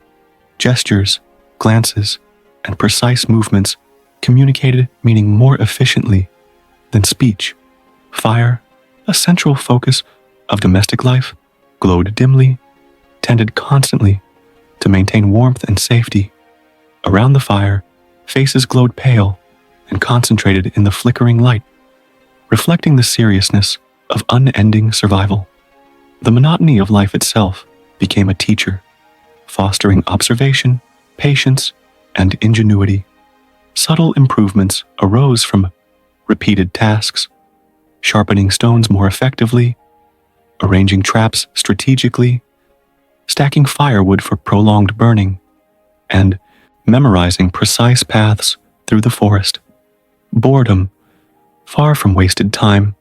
Gestures, glances, and precise movements communicated meaning more efficiently than speech. Fire, a central focus of domestic life, glowed dimly, tended constantly to maintain warmth and safety. Around the fire, faces glowed pale and concentrated in the flickering light, reflecting the seriousness of unending survival. The monotony of life itself became a teacher, fostering observation, patience, and ingenuity. Subtle improvements arose from repeated tasks, sharpening stones more effectively, arranging traps strategically, stacking firewood for prolonged burning, and memorizing precise paths through the forest. Boredom, far from wasted time,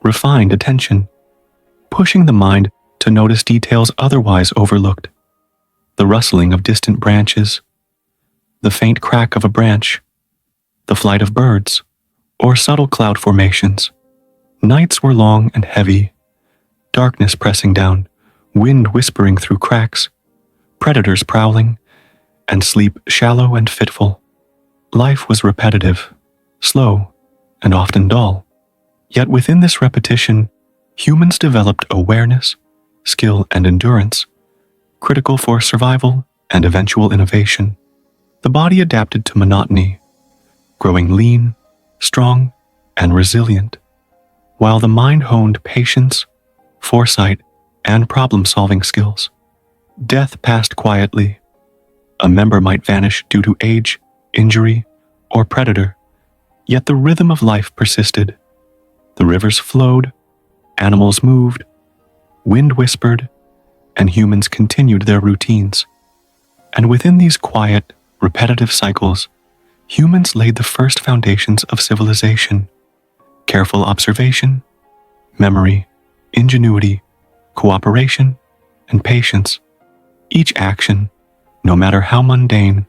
refined attention, pushing the mind to notice details otherwise overlooked. The rustling of distant branches, the faint crack of a branch, the flight of birds, or subtle cloud formations. Nights were long and heavy, darkness pressing down, wind whispering through cracks, predators prowling, and sleep shallow and fitful. Life was repetitive, slow, and often dull. Yet within this repetition, humans developed awareness, skill, and endurance, critical for survival and eventual innovation. The body adapted to monotony, growing lean, strong, and resilient, while the mind honed patience, foresight, and problem-solving skills. Death passed quietly. A member might vanish due to age, injury, or predator, yet the rhythm of life persisted. The rivers flowed, animals moved, wind whispered, and humans continued their routines. And within these quiet, repetitive cycles, humans laid the first foundations of civilization: careful observation, memory, ingenuity, cooperation, and patience. Each action, no matter how mundane,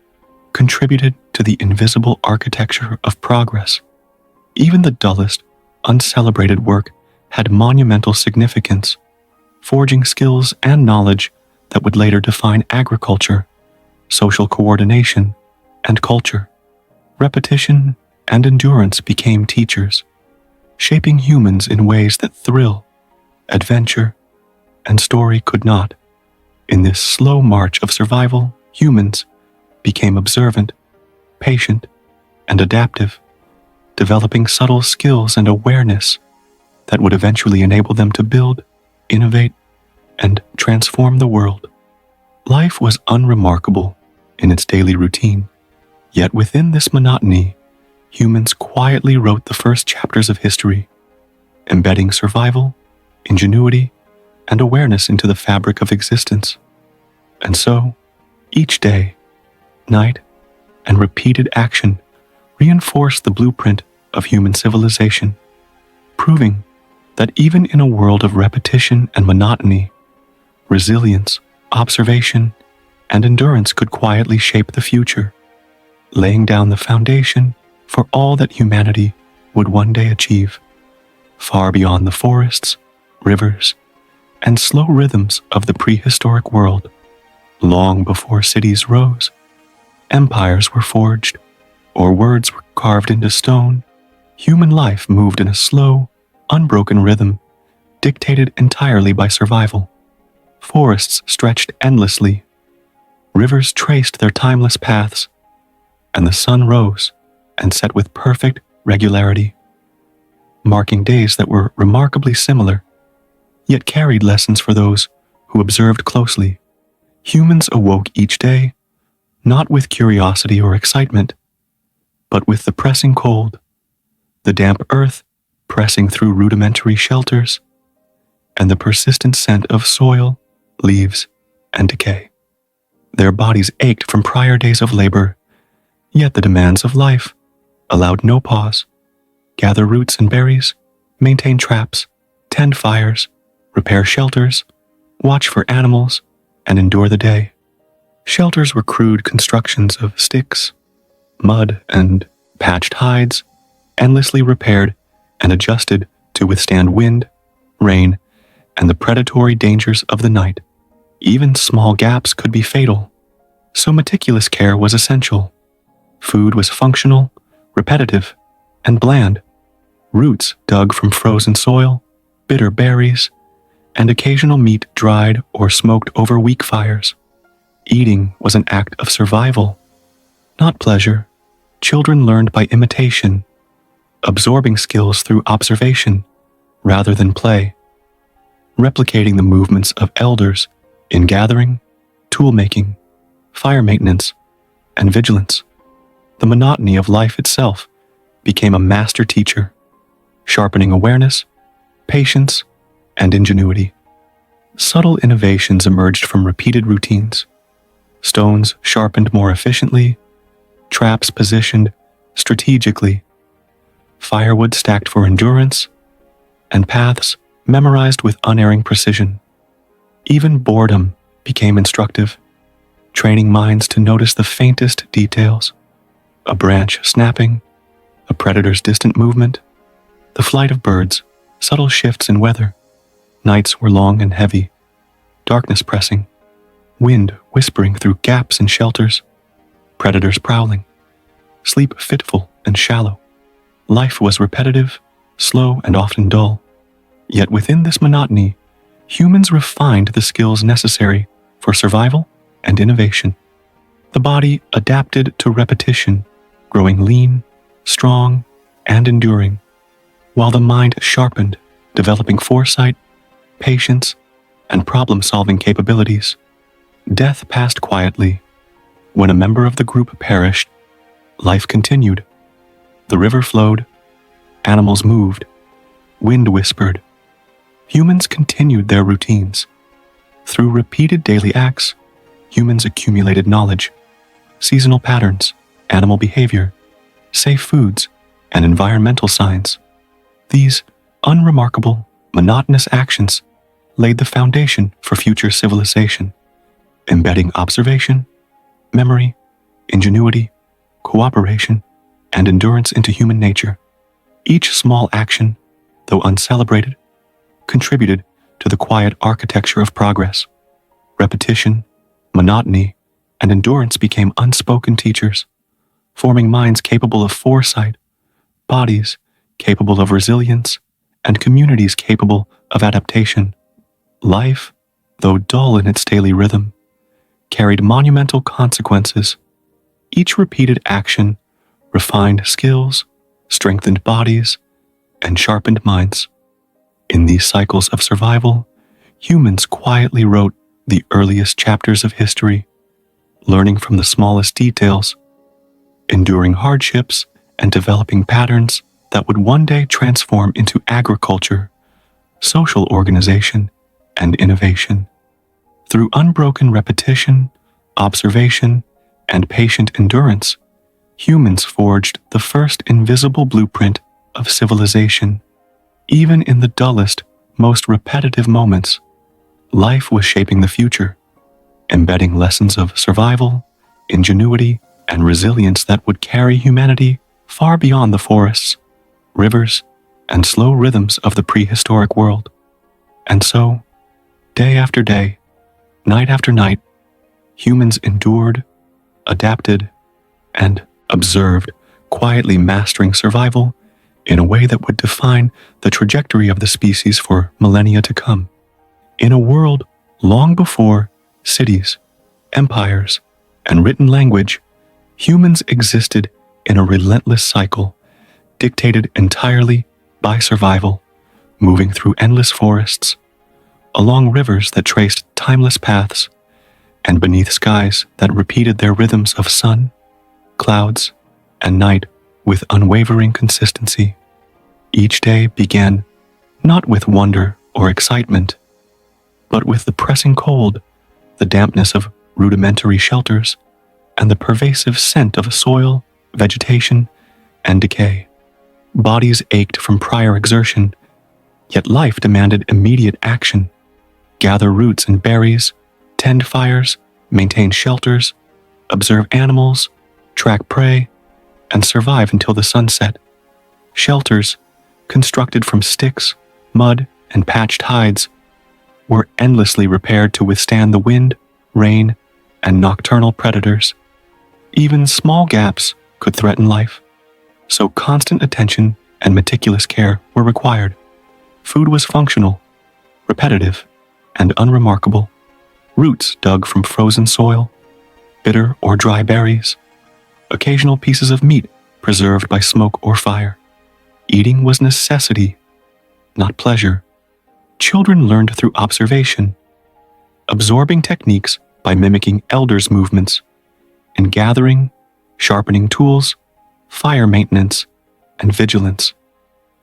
contributed to the invisible architecture of progress. Even the dullest, uncelebrated work had monumental significance, forging skills and knowledge that would later define agriculture, social coordination, and culture. Repetition and endurance became teachers, shaping humans in ways that thrill, adventure, and story could not. In this slow march of survival, humans became observant, patient, and adaptive, developing subtle skills and awareness that would eventually enable them to build, innovate, and transform the world. Life was unremarkable in its daily routine, yet within this monotony, humans quietly wrote the first chapters of history, embedding survival, ingenuity, and awareness into the fabric of existence. And so, each day, night, and repeated action reinforced the blueprint of human civilization, proving that even in a world of repetition and monotony, resilience, observation, and endurance could quietly shape the future, laying down the foundation for all that humanity would one day achieve, far beyond the forests, rivers, and slow rhythms of the prehistoric world. Long before cities rose, empires were forged, or words were carved into stone, human life moved in a slow, unbroken rhythm, dictated entirely by survival. Forests stretched endlessly, rivers traced their timeless paths, and the sun rose and set with perfect regularity, marking days that were remarkably similar, yet carried lessons for those who observed closely. Humans awoke each day, not with curiosity or excitement, but with the pressing cold, the damp earth pressing through rudimentary shelters, and the persistent scent of soil, leaves, and decay. Their bodies ached from prior days of labor, yet the demands of life allowed no pause. Gather roots and berries, maintain traps, tend fires, repair shelters, watch for animals, and endure the day. Shelters were crude constructions of sticks, mud, and patched hides, endlessly repaired and adjusted to withstand wind, rain, and the predatory dangers of the night. Even small gaps could be fatal, so meticulous care was essential. Food was functional, repetitive, and bland. Roots dug from frozen soil, bitter berries, and occasional meat dried or smoked over weak fires. Eating was an act of survival, not pleasure. Children learned by imitation, absorbing skills through observation rather than play, replicating the movements of elders in gathering, tool-making, fire maintenance, and vigilance. The monotony of life itself became a master teacher, sharpening awareness, patience, and ingenuity. Subtle innovations emerged from repeated routines. Stones sharpened more efficiently, traps positioned strategically, firewood stacked for endurance, and paths memorized with unerring precision. Even boredom became instructive, training minds to notice the faintest details: a branch snapping, a predator's distant movement, the flight of birds, subtle shifts in weather. Nights were long and heavy, darkness pressing, wind whispering through gaps in shelters, predators prowling, sleep fitful and shallow. Life was repetitive, slow, and often dull. Yet within this monotony, humans refined the skills necessary for survival and innovation. The body adapted to repetition, growing lean, strong, and enduring, while the mind sharpened, developing foresight, patience, and problem-solving capabilities. Death passed quietly. When a member of the group perished, life continued. The river flowed, animals moved, wind whispered. Humans continued their routines. Through repeated daily acts, humans accumulated knowledge, seasonal patterns, animal behavior, safe foods, and environmental signs. These unremarkable, monotonous actions laid the foundation for future civilization, embedding observation, memory, ingenuity, cooperation, and endurance into human nature. Each small action, though uncelebrated, contributed to the quiet architecture of progress. Repetition, monotony, and endurance became unspoken teachers, forming minds capable of foresight, bodies capable of resilience, and communities capable of adaptation. Life, though dull in its daily rhythm, carried monumental consequences. Each repeated action refined skills, strengthened bodies, and sharpened minds. In these cycles of survival, humans quietly wrote the earliest chapters of history, learning from the smallest details, enduring hardships, and developing patterns that would one day transform into agriculture, social organization, and innovation. Through unbroken repetition, observation, and patient endurance, humans forged the first invisible blueprint of civilization. Even in the dullest, most repetitive moments, life was shaping the future, embedding lessons of survival, ingenuity, and resilience that would carry humanity far beyond the forests, rivers, and slow rhythms of the prehistoric world. And so, day after day, night after night, humans endured, adapted, and observed quietly mastering survival in a way that would define the trajectory of the species for millennia to come. In a world long before cities, empires, and written language, humans existed in a relentless cycle dictated entirely by survival, moving through endless forests, along rivers that traced timeless paths, and beneath skies that repeated their rhythms of sun, clouds, and night with unwavering consistency. Each day began not with wonder or excitement, but with the pressing cold, the dampness of rudimentary shelters, and the pervasive scent of soil, vegetation, and decay. Bodies ached from prior exertion, yet life demanded immediate action. Gather roots and berries, tend fires, maintain shelters, observe animals, track prey, and survive until the sun set. Shelters, constructed from sticks, mud, and patched hides, were endlessly repaired to withstand the wind, rain, and nocturnal predators. Even small gaps could threaten life, so constant attention and meticulous care were required. Food was functional, repetitive, and unremarkable. Roots dug from frozen soil, bitter or dry berries, occasional pieces of meat preserved by smoke or fire. Eating was necessity, not pleasure. Children learned through observation, absorbing techniques by mimicking elders' movements, and gathering, sharpening tools, fire maintenance, and vigilance.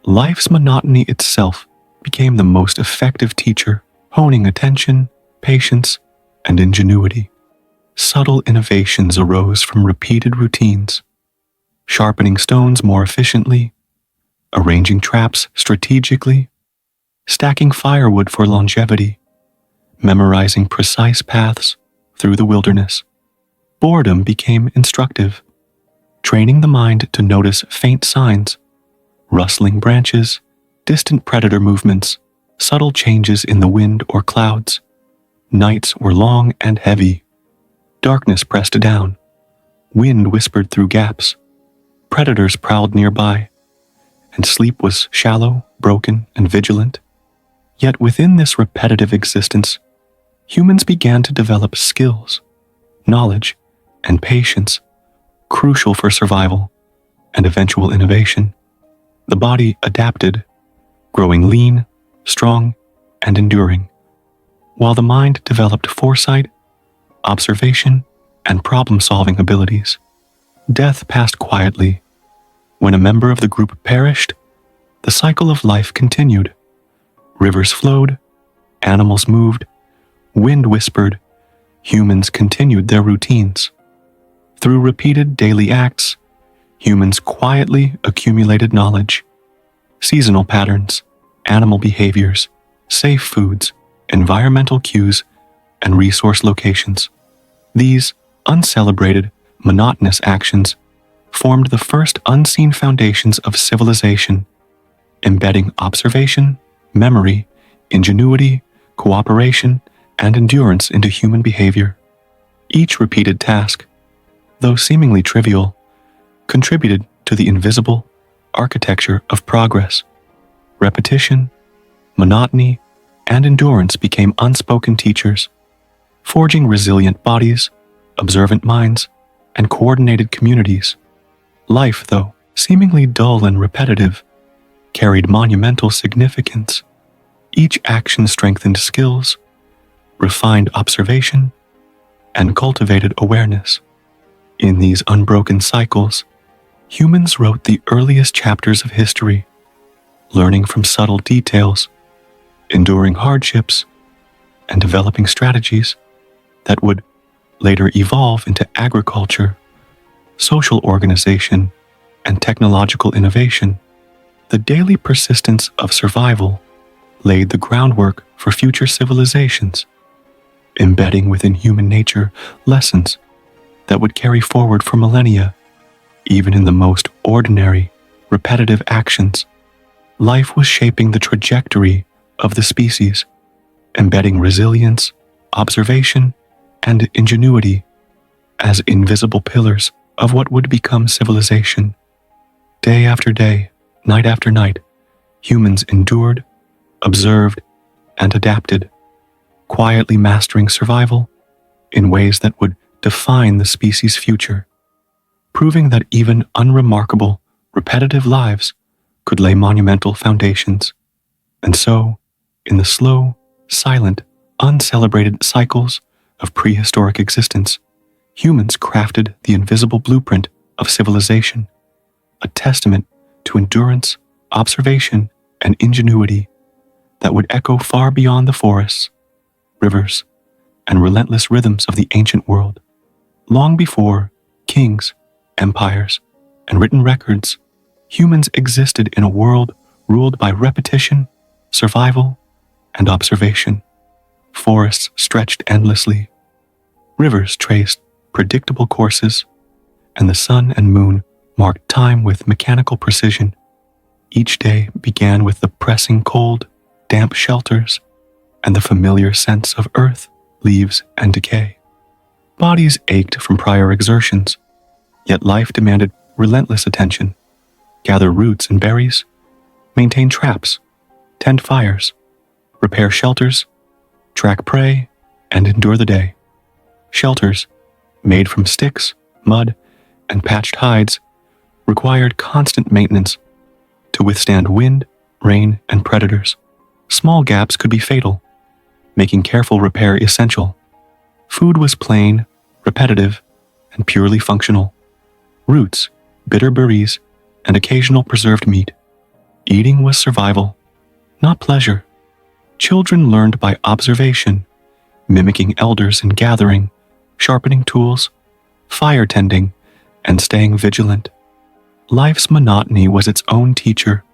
Life's monotony itself became the most effective teacher, honing attention, patience, and ingenuity. Subtle innovations arose from repeated routines, sharpening stones more efficiently, arranging traps strategically, stacking firewood for longevity, memorizing precise paths through the wilderness. Boredom became instructive, training the mind to notice faint signs, rustling branches, distant predator movements, subtle changes in the wind or clouds. Nights were long and heavy. Darkness pressed down. Wind whispered through gaps. Predators prowled nearby, and sleep was shallow, broken, and vigilant. Yet within this repetitive existence, humans began to develop skills, knowledge, and patience, crucial for survival and eventual innovation. The body adapted, growing lean, strong, and enduring, while the mind developed foresight, observation, and problem-solving abilities. Death passed quietly. When a member of the group perished, the cycle of life continued. Rivers flowed, animals moved, wind whispered, humans continued their routines. Through repeated daily acts, humans quietly accumulated knowledge, seasonal patterns, animal behaviors, safe foods, environmental cues, and resource locations. These uncelebrated, monotonous actions formed the first unseen foundations of civilization, embedding observation, memory, ingenuity, cooperation, and endurance into human behavior. Each repeated task, though seemingly trivial, contributed to the invisible architecture of progress. Repetition, monotony, and endurance became unspoken teachers, forging resilient bodies, observant minds, and coordinated communities. Life, though seemingly dull and repetitive, carried monumental significance. Each action strengthened skills, refined observation, and cultivated awareness. In these unbroken cycles, humans wrote the earliest chapters of history, learning from subtle details, enduring hardships, and developing strategies that would later evolve into agriculture, social organization, and technological innovation. The daily persistence of survival laid the groundwork for future civilizations, embedding within human nature lessons that would carry forward for millennia. Even in the most ordinary, repetitive actions, life was shaping the trajectory of the species, embedding resilience, observation, and ingenuity as invisible pillars of what would become civilization. Day after day, night after night, humans endured, observed, and adapted, quietly mastering survival in ways that would define the species' future, proving that even unremarkable, repetitive lives could lay monumental foundations. And so, in the slow, silent, uncelebrated cycles of prehistoric existence, humans crafted the invisible blueprint of civilization, a testament to endurance, observation, and ingenuity that would echo far beyond the forests, rivers, and relentless rhythms of the ancient world. Long before kings, empires, and written records, humans existed in a world ruled by repetition, survival, and observation. Forests stretched endlessly, rivers traced predictable courses, and the sun and moon marked time with mechanical precision. Each day began with the pressing cold, damp shelters, and the familiar sense of earth, leaves, and decay. Bodies ached from prior exertions, yet life demanded relentless attention. Gather roots and berries, maintain traps, tend fires, repair shelters, track prey, and endure the day. Shelters, made from sticks, mud, and patched hides, required constant maintenance to withstand wind, rain, and predators. Small gaps could be fatal, making careful repair essential. Food was plain, repetitive, and purely functional. Roots, bitter berries, and occasional preserved meat. Eating was survival, not pleasure. Children learned by observation, mimicking elders in gathering, sharpening tools, fire tending, and staying vigilant. Life's monotony was its own teacher,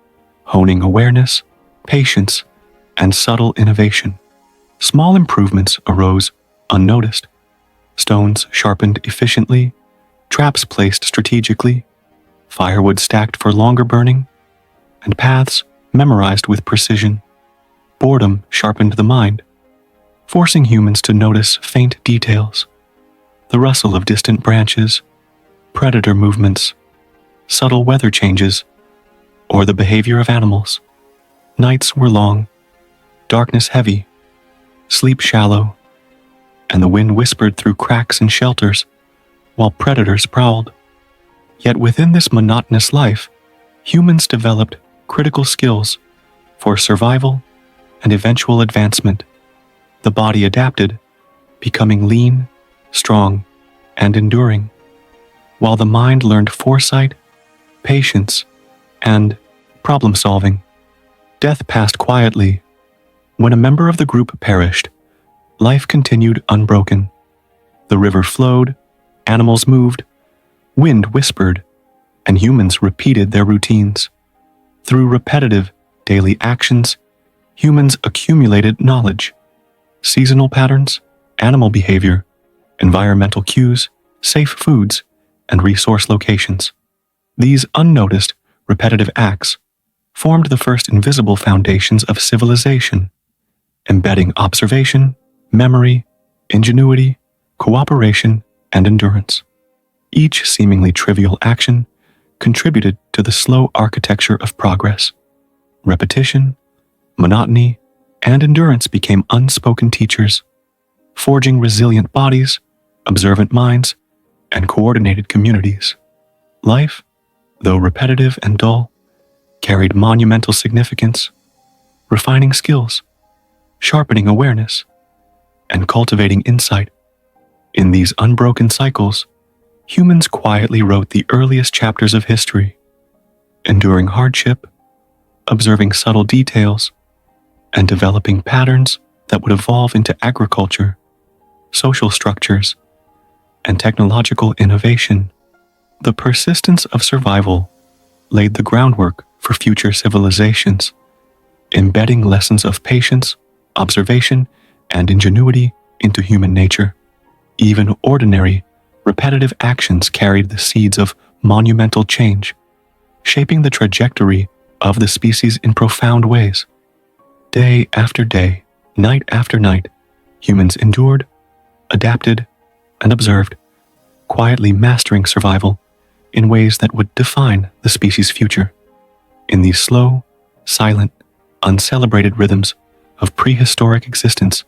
honing awareness, patience, and subtle innovation. Small improvements arose unnoticed. Stones sharpened efficiently, traps placed strategically, firewood stacked for longer burning, and paths memorized with precision. Boredom sharpened the mind, forcing humans to notice faint details, the rustle of distant branches, predator movements, subtle weather changes, or the behavior of animals. Nights were long, darkness heavy, sleep shallow, and the wind whispered through cracks in shelters while predators prowled. Yet within this monotonous life, humans developed critical skills for survival and eventual advancement. The body adapted, becoming lean, strong, and enduring, while the mind learned foresight, patience, and problem-solving. Death passed quietly. When a member of the group perished, life continued unbroken. The river flowed, animals moved, wind whispered, and humans repeated their routines. Through repetitive, daily actions, humans accumulated knowledge, seasonal patterns, animal behavior, environmental cues, safe foods, and resource locations. These unnoticed, repetitive acts formed the first invisible foundations of civilization, embedding observation, memory, ingenuity, cooperation, and endurance. Each seemingly trivial action contributed to the slow architecture of progress. Repetition, monotony, and endurance became unspoken teachers, forging resilient bodies, observant minds, and coordinated communities. Life, though repetitive and dull, carried monumental significance, refining skills, sharpening awareness, and cultivating insight. In these unbroken cycles, humans quietly wrote the earliest chapters of history, enduring hardship, observing subtle details, and developing patterns that would evolve into agriculture, social structures, and technological innovation. The persistence of survival laid the groundwork for future civilizations, embedding lessons of patience, observation, and ingenuity into human nature. Even ordinary, repetitive actions carried the seeds of monumental change, shaping the trajectory of the species in profound ways. Day after day, night after night, humans endured, adapted, and observed, quietly mastering survival in ways that would define the species' future. In these slow, silent, uncelebrated rhythms of prehistoric existence,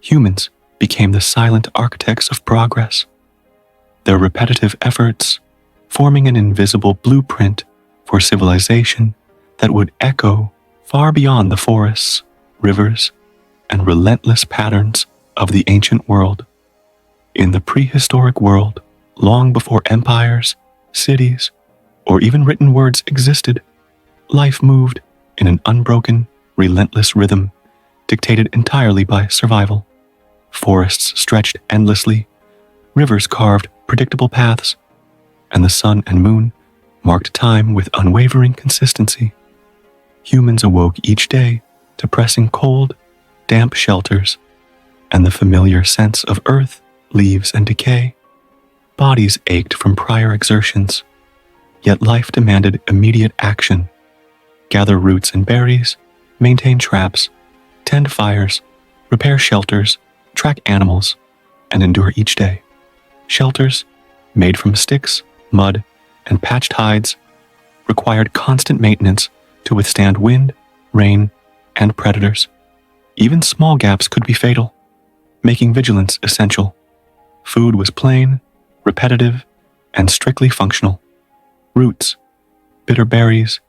humans became the silent architects of progress. Their repetitive efforts forming an invisible blueprint for civilization that would echo far beyond the forests, rivers, and relentless patterns of the ancient world. In the prehistoric world, long before empires, cities, or even written words existed, life moved in an unbroken, relentless rhythm dictated entirely by survival. Forests stretched endlessly, rivers carved predictable paths, and the sun and moon marked time with unwavering consistency. Humans awoke each day to pressing cold, damp shelters and the familiar sense of earth, leaves, and decay. Bodies ached from prior exertions, yet life demanded immediate action. Gather roots and berries, maintain traps, tend fires, repair shelters, track animals, and endure each day. Shelters, made from sticks, mud, and patched hides, required constant maintenance to withstand wind, rain, and predators. Even small gaps could be fatal, making vigilance essential. Food was plain, repetitive, and strictly functional. Roots, bitter berries,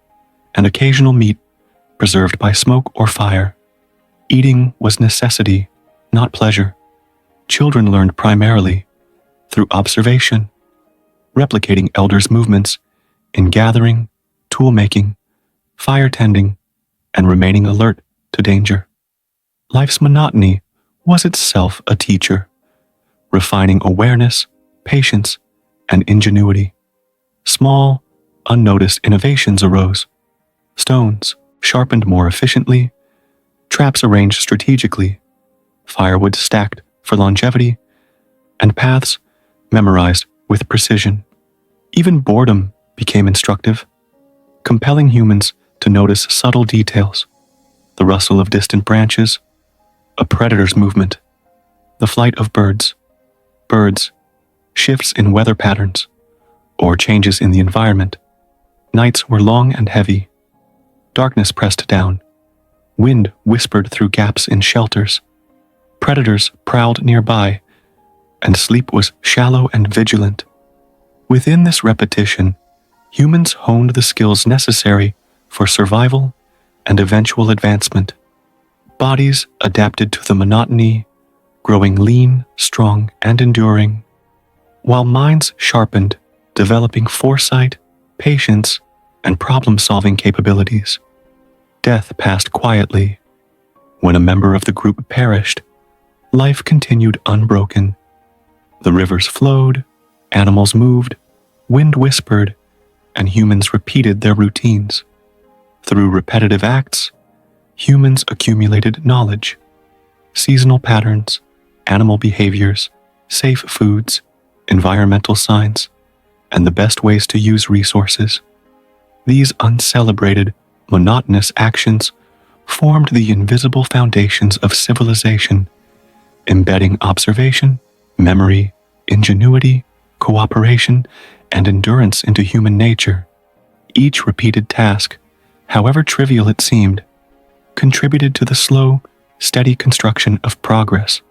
and occasional meat preserved by smoke or fire. Eating was necessity, not pleasure. Children learned primarily through observation, replicating elders' movements in gathering, tool-making, fire tending, and remaining alert to danger. Life's monotony was itself a teacher, refining awareness, patience, and ingenuity. Small, unnoticed innovations arose. Stones sharpened more efficiently, traps arranged strategically, firewood stacked for longevity, and paths memorized with precision. Even boredom became instructive, compelling humans to notice subtle details: the rustle of distant branches, a predator's movement, the flight of birds, shifts in weather patterns, or changes in the environment. Nights were long and heavy. Darkness pressed down. Wind whispered through gaps in shelters. Predators prowled nearby, and sleep was shallow and vigilant. Within this repetition, humans honed the skills necessary for survival and eventual advancement. Bodies adapted to the monotony, growing lean, strong, and enduring, while minds sharpened, developing foresight, patience, and problem-solving capabilities. Death passed quietly. When a member of the group perished, life continued unbroken. The rivers flowed, animals moved, wind whispered, and humans repeated their routines. Through repetitive acts, humans accumulated knowledge, seasonal patterns, animal behaviors, safe foods, environmental signs, and the best ways to use resources. These uncelebrated, monotonous actions formed the invisible foundations of civilization, embedding observation, memory, ingenuity, cooperation, and endurance into human nature. Each repeated task, however trivial it seemed, contributed to the slow, steady construction of progress.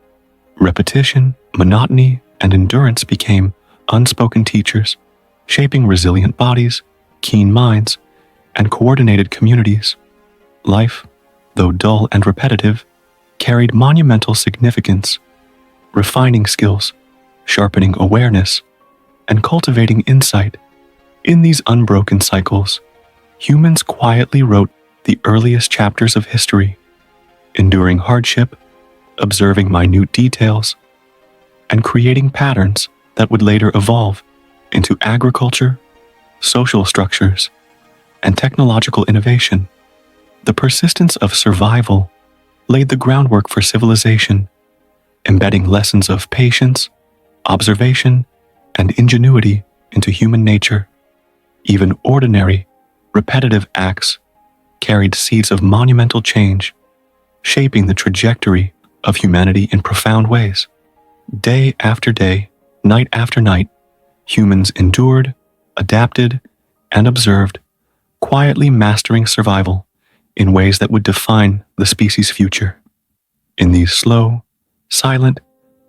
Repetition, monotony, and endurance became unspoken teachers, shaping resilient bodies, keen minds, and coordinated communities. Life, though dull and repetitive, carried monumental significance, refining skills, sharpening awareness, and cultivating insight. In these unbroken cycles, humans quietly wrote the earliest chapters of history, enduring hardship, observing minute details, and creating patterns that would later evolve into agriculture, social structures, and technological innovation. The persistence of survival laid the groundwork for civilization, embedding lessons of patience, observation, and ingenuity into human nature. Even ordinary, repetitive acts carried seeds of monumental change, shaping the trajectory of humanity in profound ways. Day after day, night after night, humans endured, adapted, and observed, quietly mastering survival in ways that would define the species' future. In these slow, silent,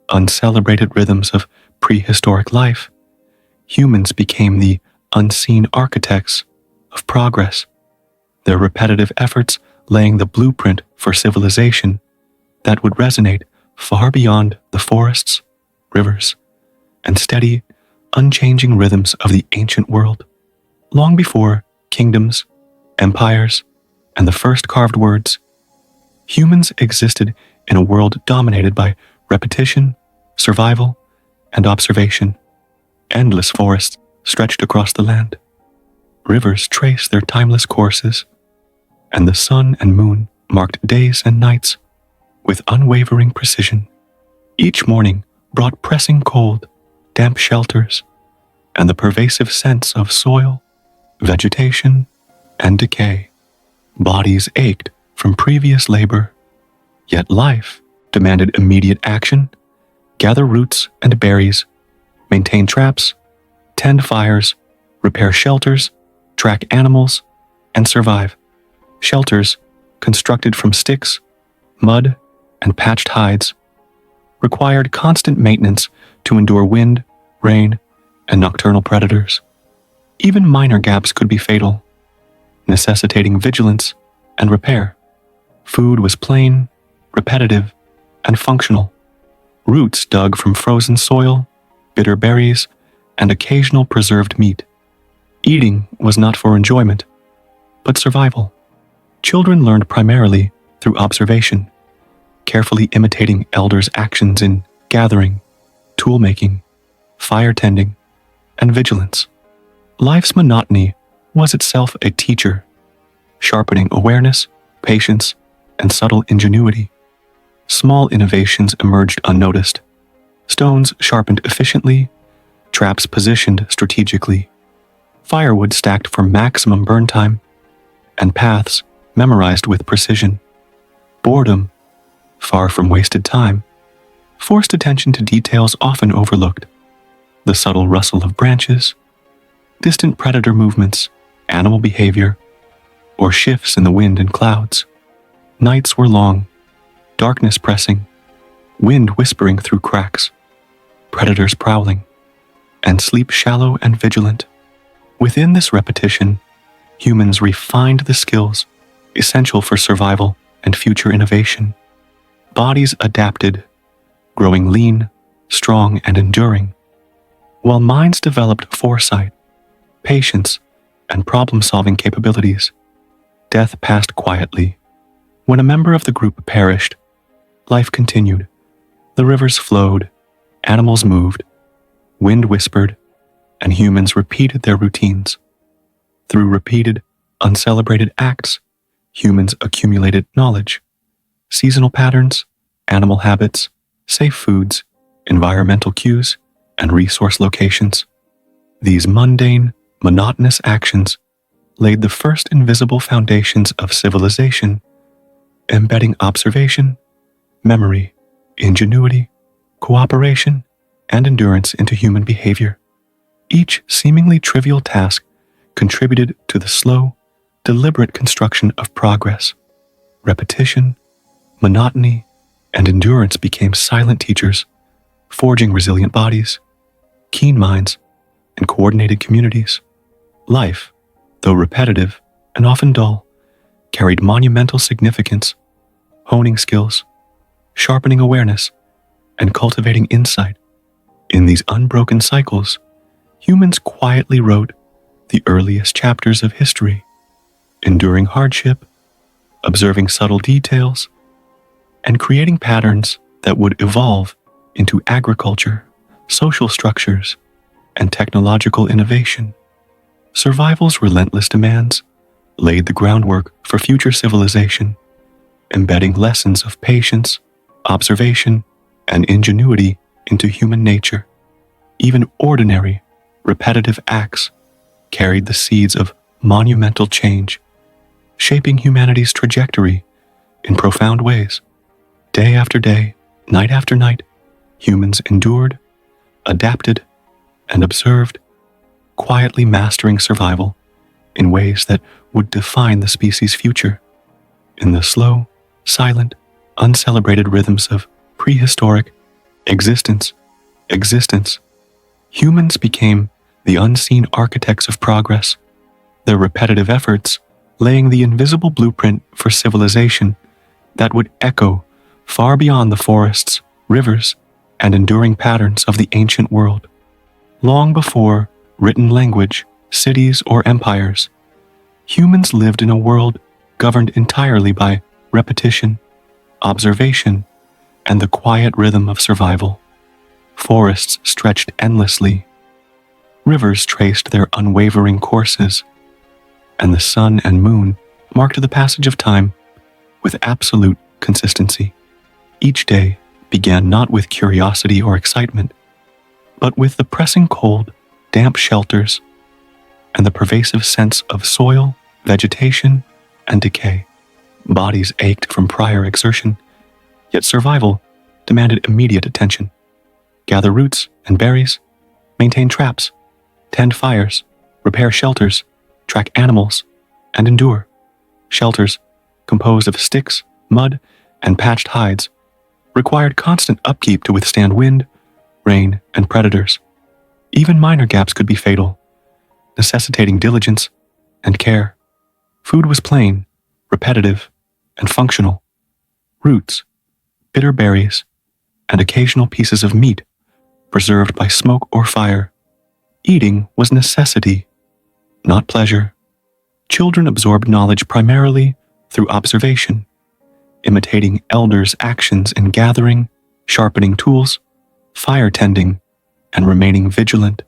uncelebrated rhythms of prehistoric life, humans became the unseen architects of progress, their repetitive efforts laying the blueprint for civilization that would resonate far beyond the forests, rivers, and steady, unchanging rhythms of the ancient world. Long before kingdoms, empires, and the first carved words, humans existed in a world dominated by repetition, survival, and observation. Endless forests stretched across the land. Rivers traced their timeless courses, and the sun and moon marked days and nights with unwavering precision. Each morning brought pressing cold, damp shelters, and the pervasive sense of soil, vegetation, and decay. Bodies ached from previous labor, yet life demanded immediate action: gather roots and berries, maintain traps, tend fires, repair shelters, track animals, and survive. Shelters, constructed from sticks, mud, and patched hides, required constant maintenance to endure wind, rain, and nocturnal predators. Even minor gaps could be fatal, necessitating vigilance and repair. Food was plain, repetitive, and functional. Roots dug from frozen soil, bitter berries, and occasional preserved meat. Eating was not for enjoyment, but survival. Children learned primarily through observation, carefully imitating elders' actions in gathering, tool-making, fire tending, and vigilance. Life's monotony was itself a teacher, sharpening awareness, patience, and subtle ingenuity. Small innovations emerged unnoticed. Stones sharpened efficiently, traps positioned strategically, firewood stacked for maximum burn time, and paths memorized with precision. Boredom, far from wasted time, forced attention to details often overlooked: the subtle rustle of branches, distant predator movements, animal behavior, or shifts in the wind and clouds. Nights were long, darkness pressing, wind whispering through cracks, predators prowling, and sleep shallow and vigilant. Within this repetition, humans refined the skills essential for survival and future innovation. Bodies adapted, growing lean, strong, and enduring, while minds developed foresight, patience, and problem-solving capabilities. Death passed quietly. When a member of the group perished, life continued. The rivers flowed, animals moved, wind whispered, and humans repeated their routines. Through repeated, uncelebrated acts, humans accumulated knowledge: seasonal patterns, animal habits, safe foods, environmental cues, and resource locations. These mundane, monotonous actions laid the first invisible foundations of civilization, embedding observation, memory, ingenuity, cooperation, and endurance into human behavior. Each seemingly trivial task contributed to the slow, deliberate construction of progress. Repetition, monotony, and endurance became silent teachers, forging resilient bodies, keen minds, and coordinated communities. Life, though repetitive and often dull, carried monumental significance, honing skills, sharpening awareness, and cultivating insight. In these unbroken cycles, humans quietly wrote the earliest chapters of history, enduring hardship, observing subtle details, and creating patterns that would evolve into agriculture, social structures, and technological innovation. Survival's relentless demands laid the groundwork for future civilization, embedding lessons of patience, observation, and ingenuity into human nature. Even ordinary, repetitive acts carried the seeds of monumental change, shaping humanity's trajectory in profound ways. Day after day, night after night, humans endured, adapted, and observed, quietly mastering survival in ways that would define the species' future. In the slow, silent, uncelebrated rhythms of prehistoric existence, humans became the unseen architects of progress, their repetitive efforts laying the invisible blueprint for civilization that would echo far beyond the forests, rivers, and enduring patterns of the ancient world. Long before written language, cities, or empires, humans lived in a world governed entirely by repetition, observation, and the quiet rhythm of survival. Forests stretched endlessly, rivers traced their unwavering courses, and the sun and moon marked the passage of time with absolute consistency. Each day began not with curiosity or excitement, but with the pressing cold, damp shelters, and the pervasive sense of soil, vegetation, and decay. Bodies ached from prior exertion, yet survival demanded immediate attention. Gather roots and berries, maintain traps, tend fires, repair shelters, track animals, and endure. Shelters, composed of sticks, mud, and patched hides, required constant upkeep to withstand wind, rain, and predators. Even minor gaps could be fatal, necessitating diligence and care. Food was plain, repetitive, and functional. Roots, bitter berries, and occasional pieces of meat preserved by smoke or fire. Eating was necessity, not pleasure. Children absorbed knowledge primarily through observation, imitating elders' actions in gathering, sharpening tools, fire tending, and remaining vigilant.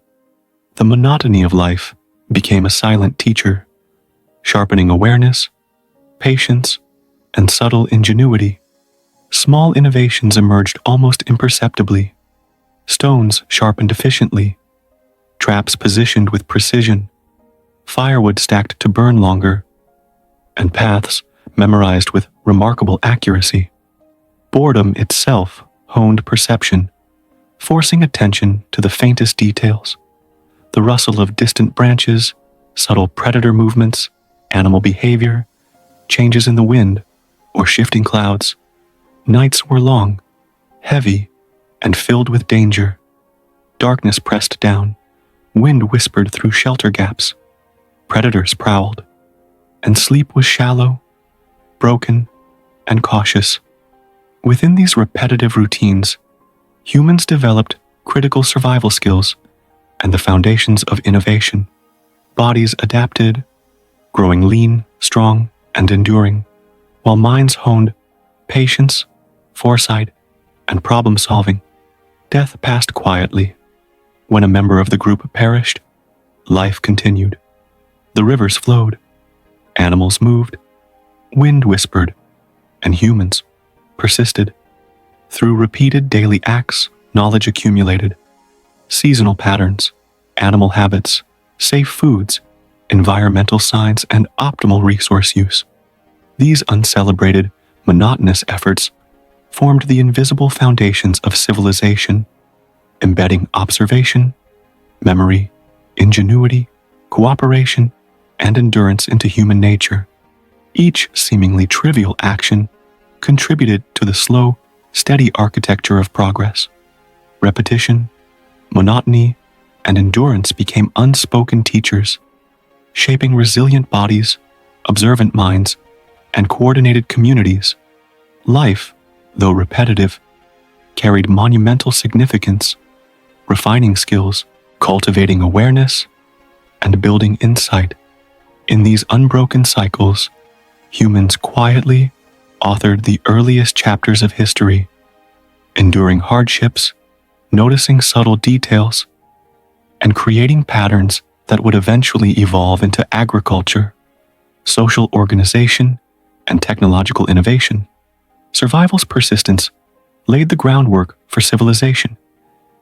The monotony of life became a silent teacher, sharpening awareness, patience, and subtle ingenuity. Small innovations emerged almost imperceptibly. Stones sharpened efficiently, traps positioned with precision, firewood stacked to burn longer, and paths memorized with remarkable accuracy. Boredom itself honed perception, forcing attention to the faintest details. The rustle of distant branches, subtle predator movements, animal behavior, changes in the wind, or shifting clouds. Nights were long, heavy, and filled with danger. Darkness pressed down, wind whispered through shelter gaps, predators prowled, and sleep was shallow, broken, and cautious. Within these repetitive routines, humans developed critical survival skills and the foundations of innovation. Bodies adapted, growing lean, strong, and enduring, while minds honed patience, foresight, and problem-solving. Death passed quietly. When a member of the group perished, life continued. The rivers flowed, animals moved, wind whispered, and humans persisted. Through repeated daily acts, knowledge accumulated. Seasonal patterns, animal habits, safe foods, environmental signs, and optimal resource use. These uncelebrated, monotonous efforts formed the invisible foundations of civilization, embedding observation, memory, ingenuity, cooperation, and endurance into human nature. Each seemingly trivial action contributed to the slow, steady architecture of progress. Repetition, monotony, and endurance became unspoken teachers, shaping resilient bodies, observant minds, and coordinated communities. Life, though repetitive, carried monumental significance, refining skills, cultivating awareness, and building insight. In these unbroken cycles, humans quietly authored the earliest chapters of history, enduring hardships, noticing subtle details, and creating patterns that would eventually evolve into agriculture, social organization, and technological innovation. Survival's persistence laid the groundwork for civilization,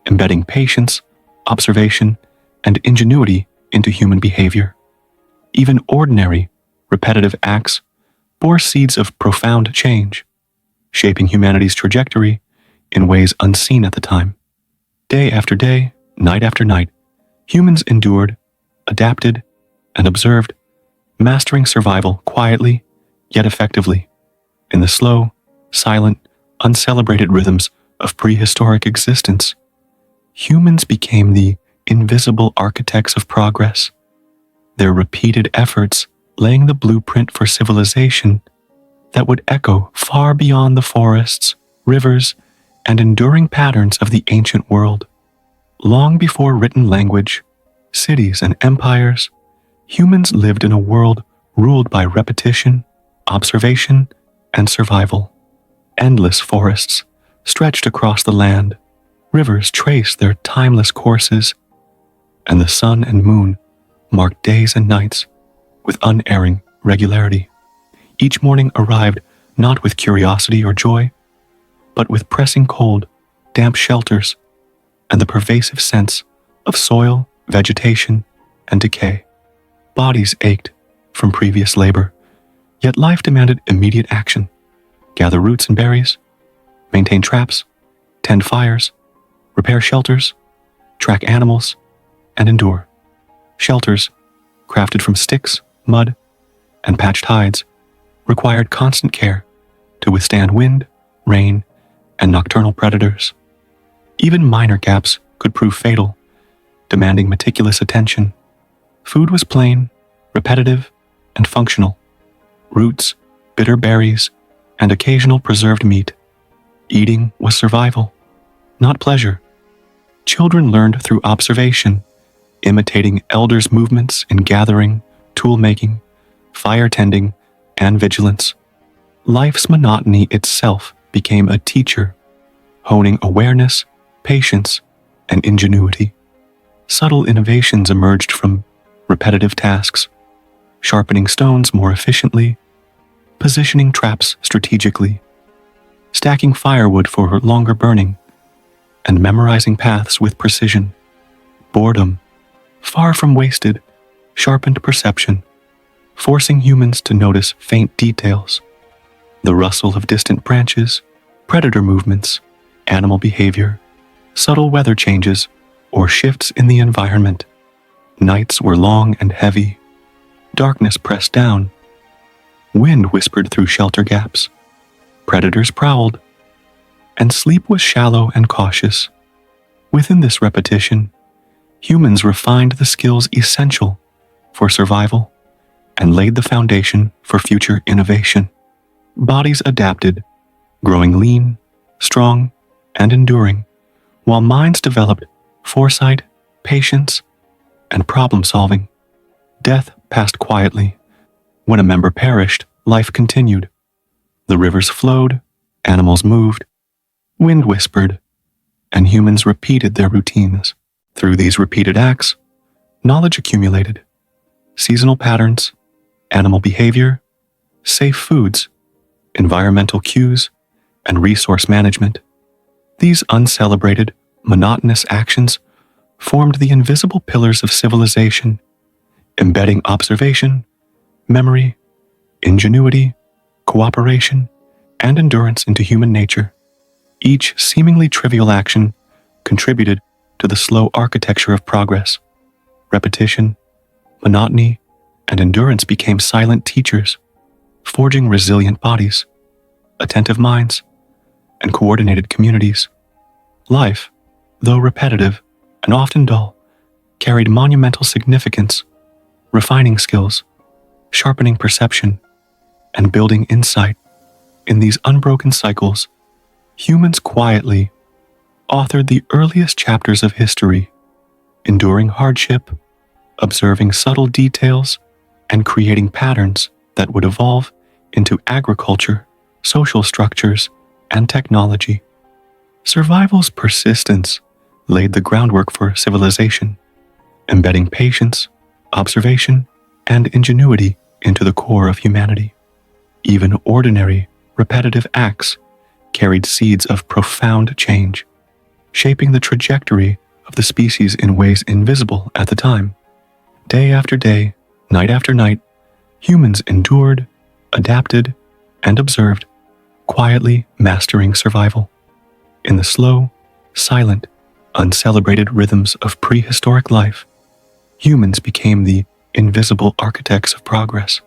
embedding patience, observation, and ingenuity into human behavior. Even ordinary, repetitive acts bore seeds of profound change, shaping humanity's trajectory in ways unseen at the time. Day after day, night after night, humans endured, adapted, and observed, mastering survival quietly yet effectively in the slow, silent, uncelebrated rhythms of prehistoric existence. Humans became the invisible architects of progress, their repeated efforts laying the blueprint for civilization that would echo far beyond the forests, rivers, and enduring patterns of the ancient world. Long before written language, cities, and empires, humans lived in a world ruled by repetition, observation, and survival. Endless forests stretched across the land, rivers traced their timeless courses, and the sun and moon marked days and nights with unerring regularity. Each morning arrived not with curiosity or joy, but with pressing cold, damp shelters, and the pervasive sense of soil, vegetation, and decay. Bodies ached from previous labor, yet life demanded immediate action. Gather roots and berries, maintain traps, tend fires, repair shelters, track animals, and endure. Shelters, crafted from sticks, mud, and patched hides, required constant care to withstand wind, rain, and nocturnal predators. Even minor gaps could prove fatal, demanding meticulous attention. Food was plain, repetitive, and functional. Roots, bitter berries, and occasional preserved meat. Eating was survival, not pleasure. Children learned through observation, imitating elders' movements in gathering, tool-making, fire-tending, and vigilance. Life's monotony itself became a teacher, honing awareness, patience, and ingenuity. Subtle innovations emerged from repetitive tasks, sharpening stones more efficiently, positioning traps strategically, stacking firewood for longer burning, and memorizing paths with precision. Boredom, far from wasted, sharpened perception, forcing humans to notice faint details, the rustle of distant branches, predator movements, animal behavior, subtle weather changes, or shifts in the environment. Nights were long and heavy. Darkness pressed down. Wind whispered through shelter gaps. Predators prowled. And sleep was shallow and cautious. Within this repetition, humans refined the skills essential for survival and laid the foundation for future innovation. Bodies adapted, growing lean, strong, and enduring, while minds developed foresight, patience, and problem-solving. Death passed quietly. When a member perished, life continued. The rivers flowed, animals moved, wind whispered, and humans repeated their routines. Through these repeated acts, knowledge accumulated. Seasonal patterns, animal behavior, safe foods, environmental cues, and resource management. These uncelebrated, monotonous actions formed the invisible pillars of civilization, embedding observation, memory, ingenuity, cooperation, and endurance into human nature. Each seemingly trivial action contributed to the slow architecture of progress. Repetition, monotony, and endurance became silent teachers, forging resilient bodies, attentive minds, and coordinated communities. Life, though repetitive and often dull, carried monumental significance, refining skills, sharpening perception, and building insight. In these unbroken cycles, humans quietly authored the earliest chapters of history, enduring hardship, observing subtle details, and creating patterns that would evolve into agriculture, social structures, and technology. Survival's persistence laid the groundwork for civilization, embedding patience, observation, and ingenuity into the core of humanity. Even ordinary, repetitive acts carried seeds of profound change, shaping the trajectory of the species in ways invisible at the time. Day after day, night after night, humans endured, adapted, and observed, quietly mastering survival. In the slow, silent, uncelebrated rhythms of prehistoric life, humans became the invisible architects of progress,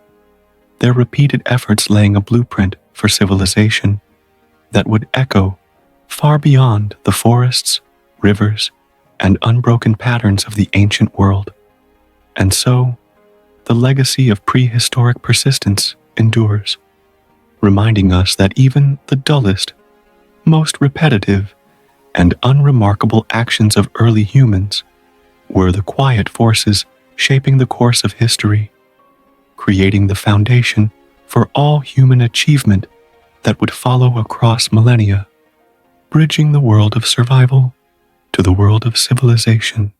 their repeated efforts laying a blueprint for civilization that would echo far beyond the forests, rivers, and unbroken patterns of the ancient world. And so, the legacy of prehistoric persistence endures, reminding us that even the dullest, most repetitive, and unremarkable actions of early humans were the quiet forces shaping the course of history, creating the foundation for all human achievement that would follow across millennia, bridging the world of survival to the world of civilization.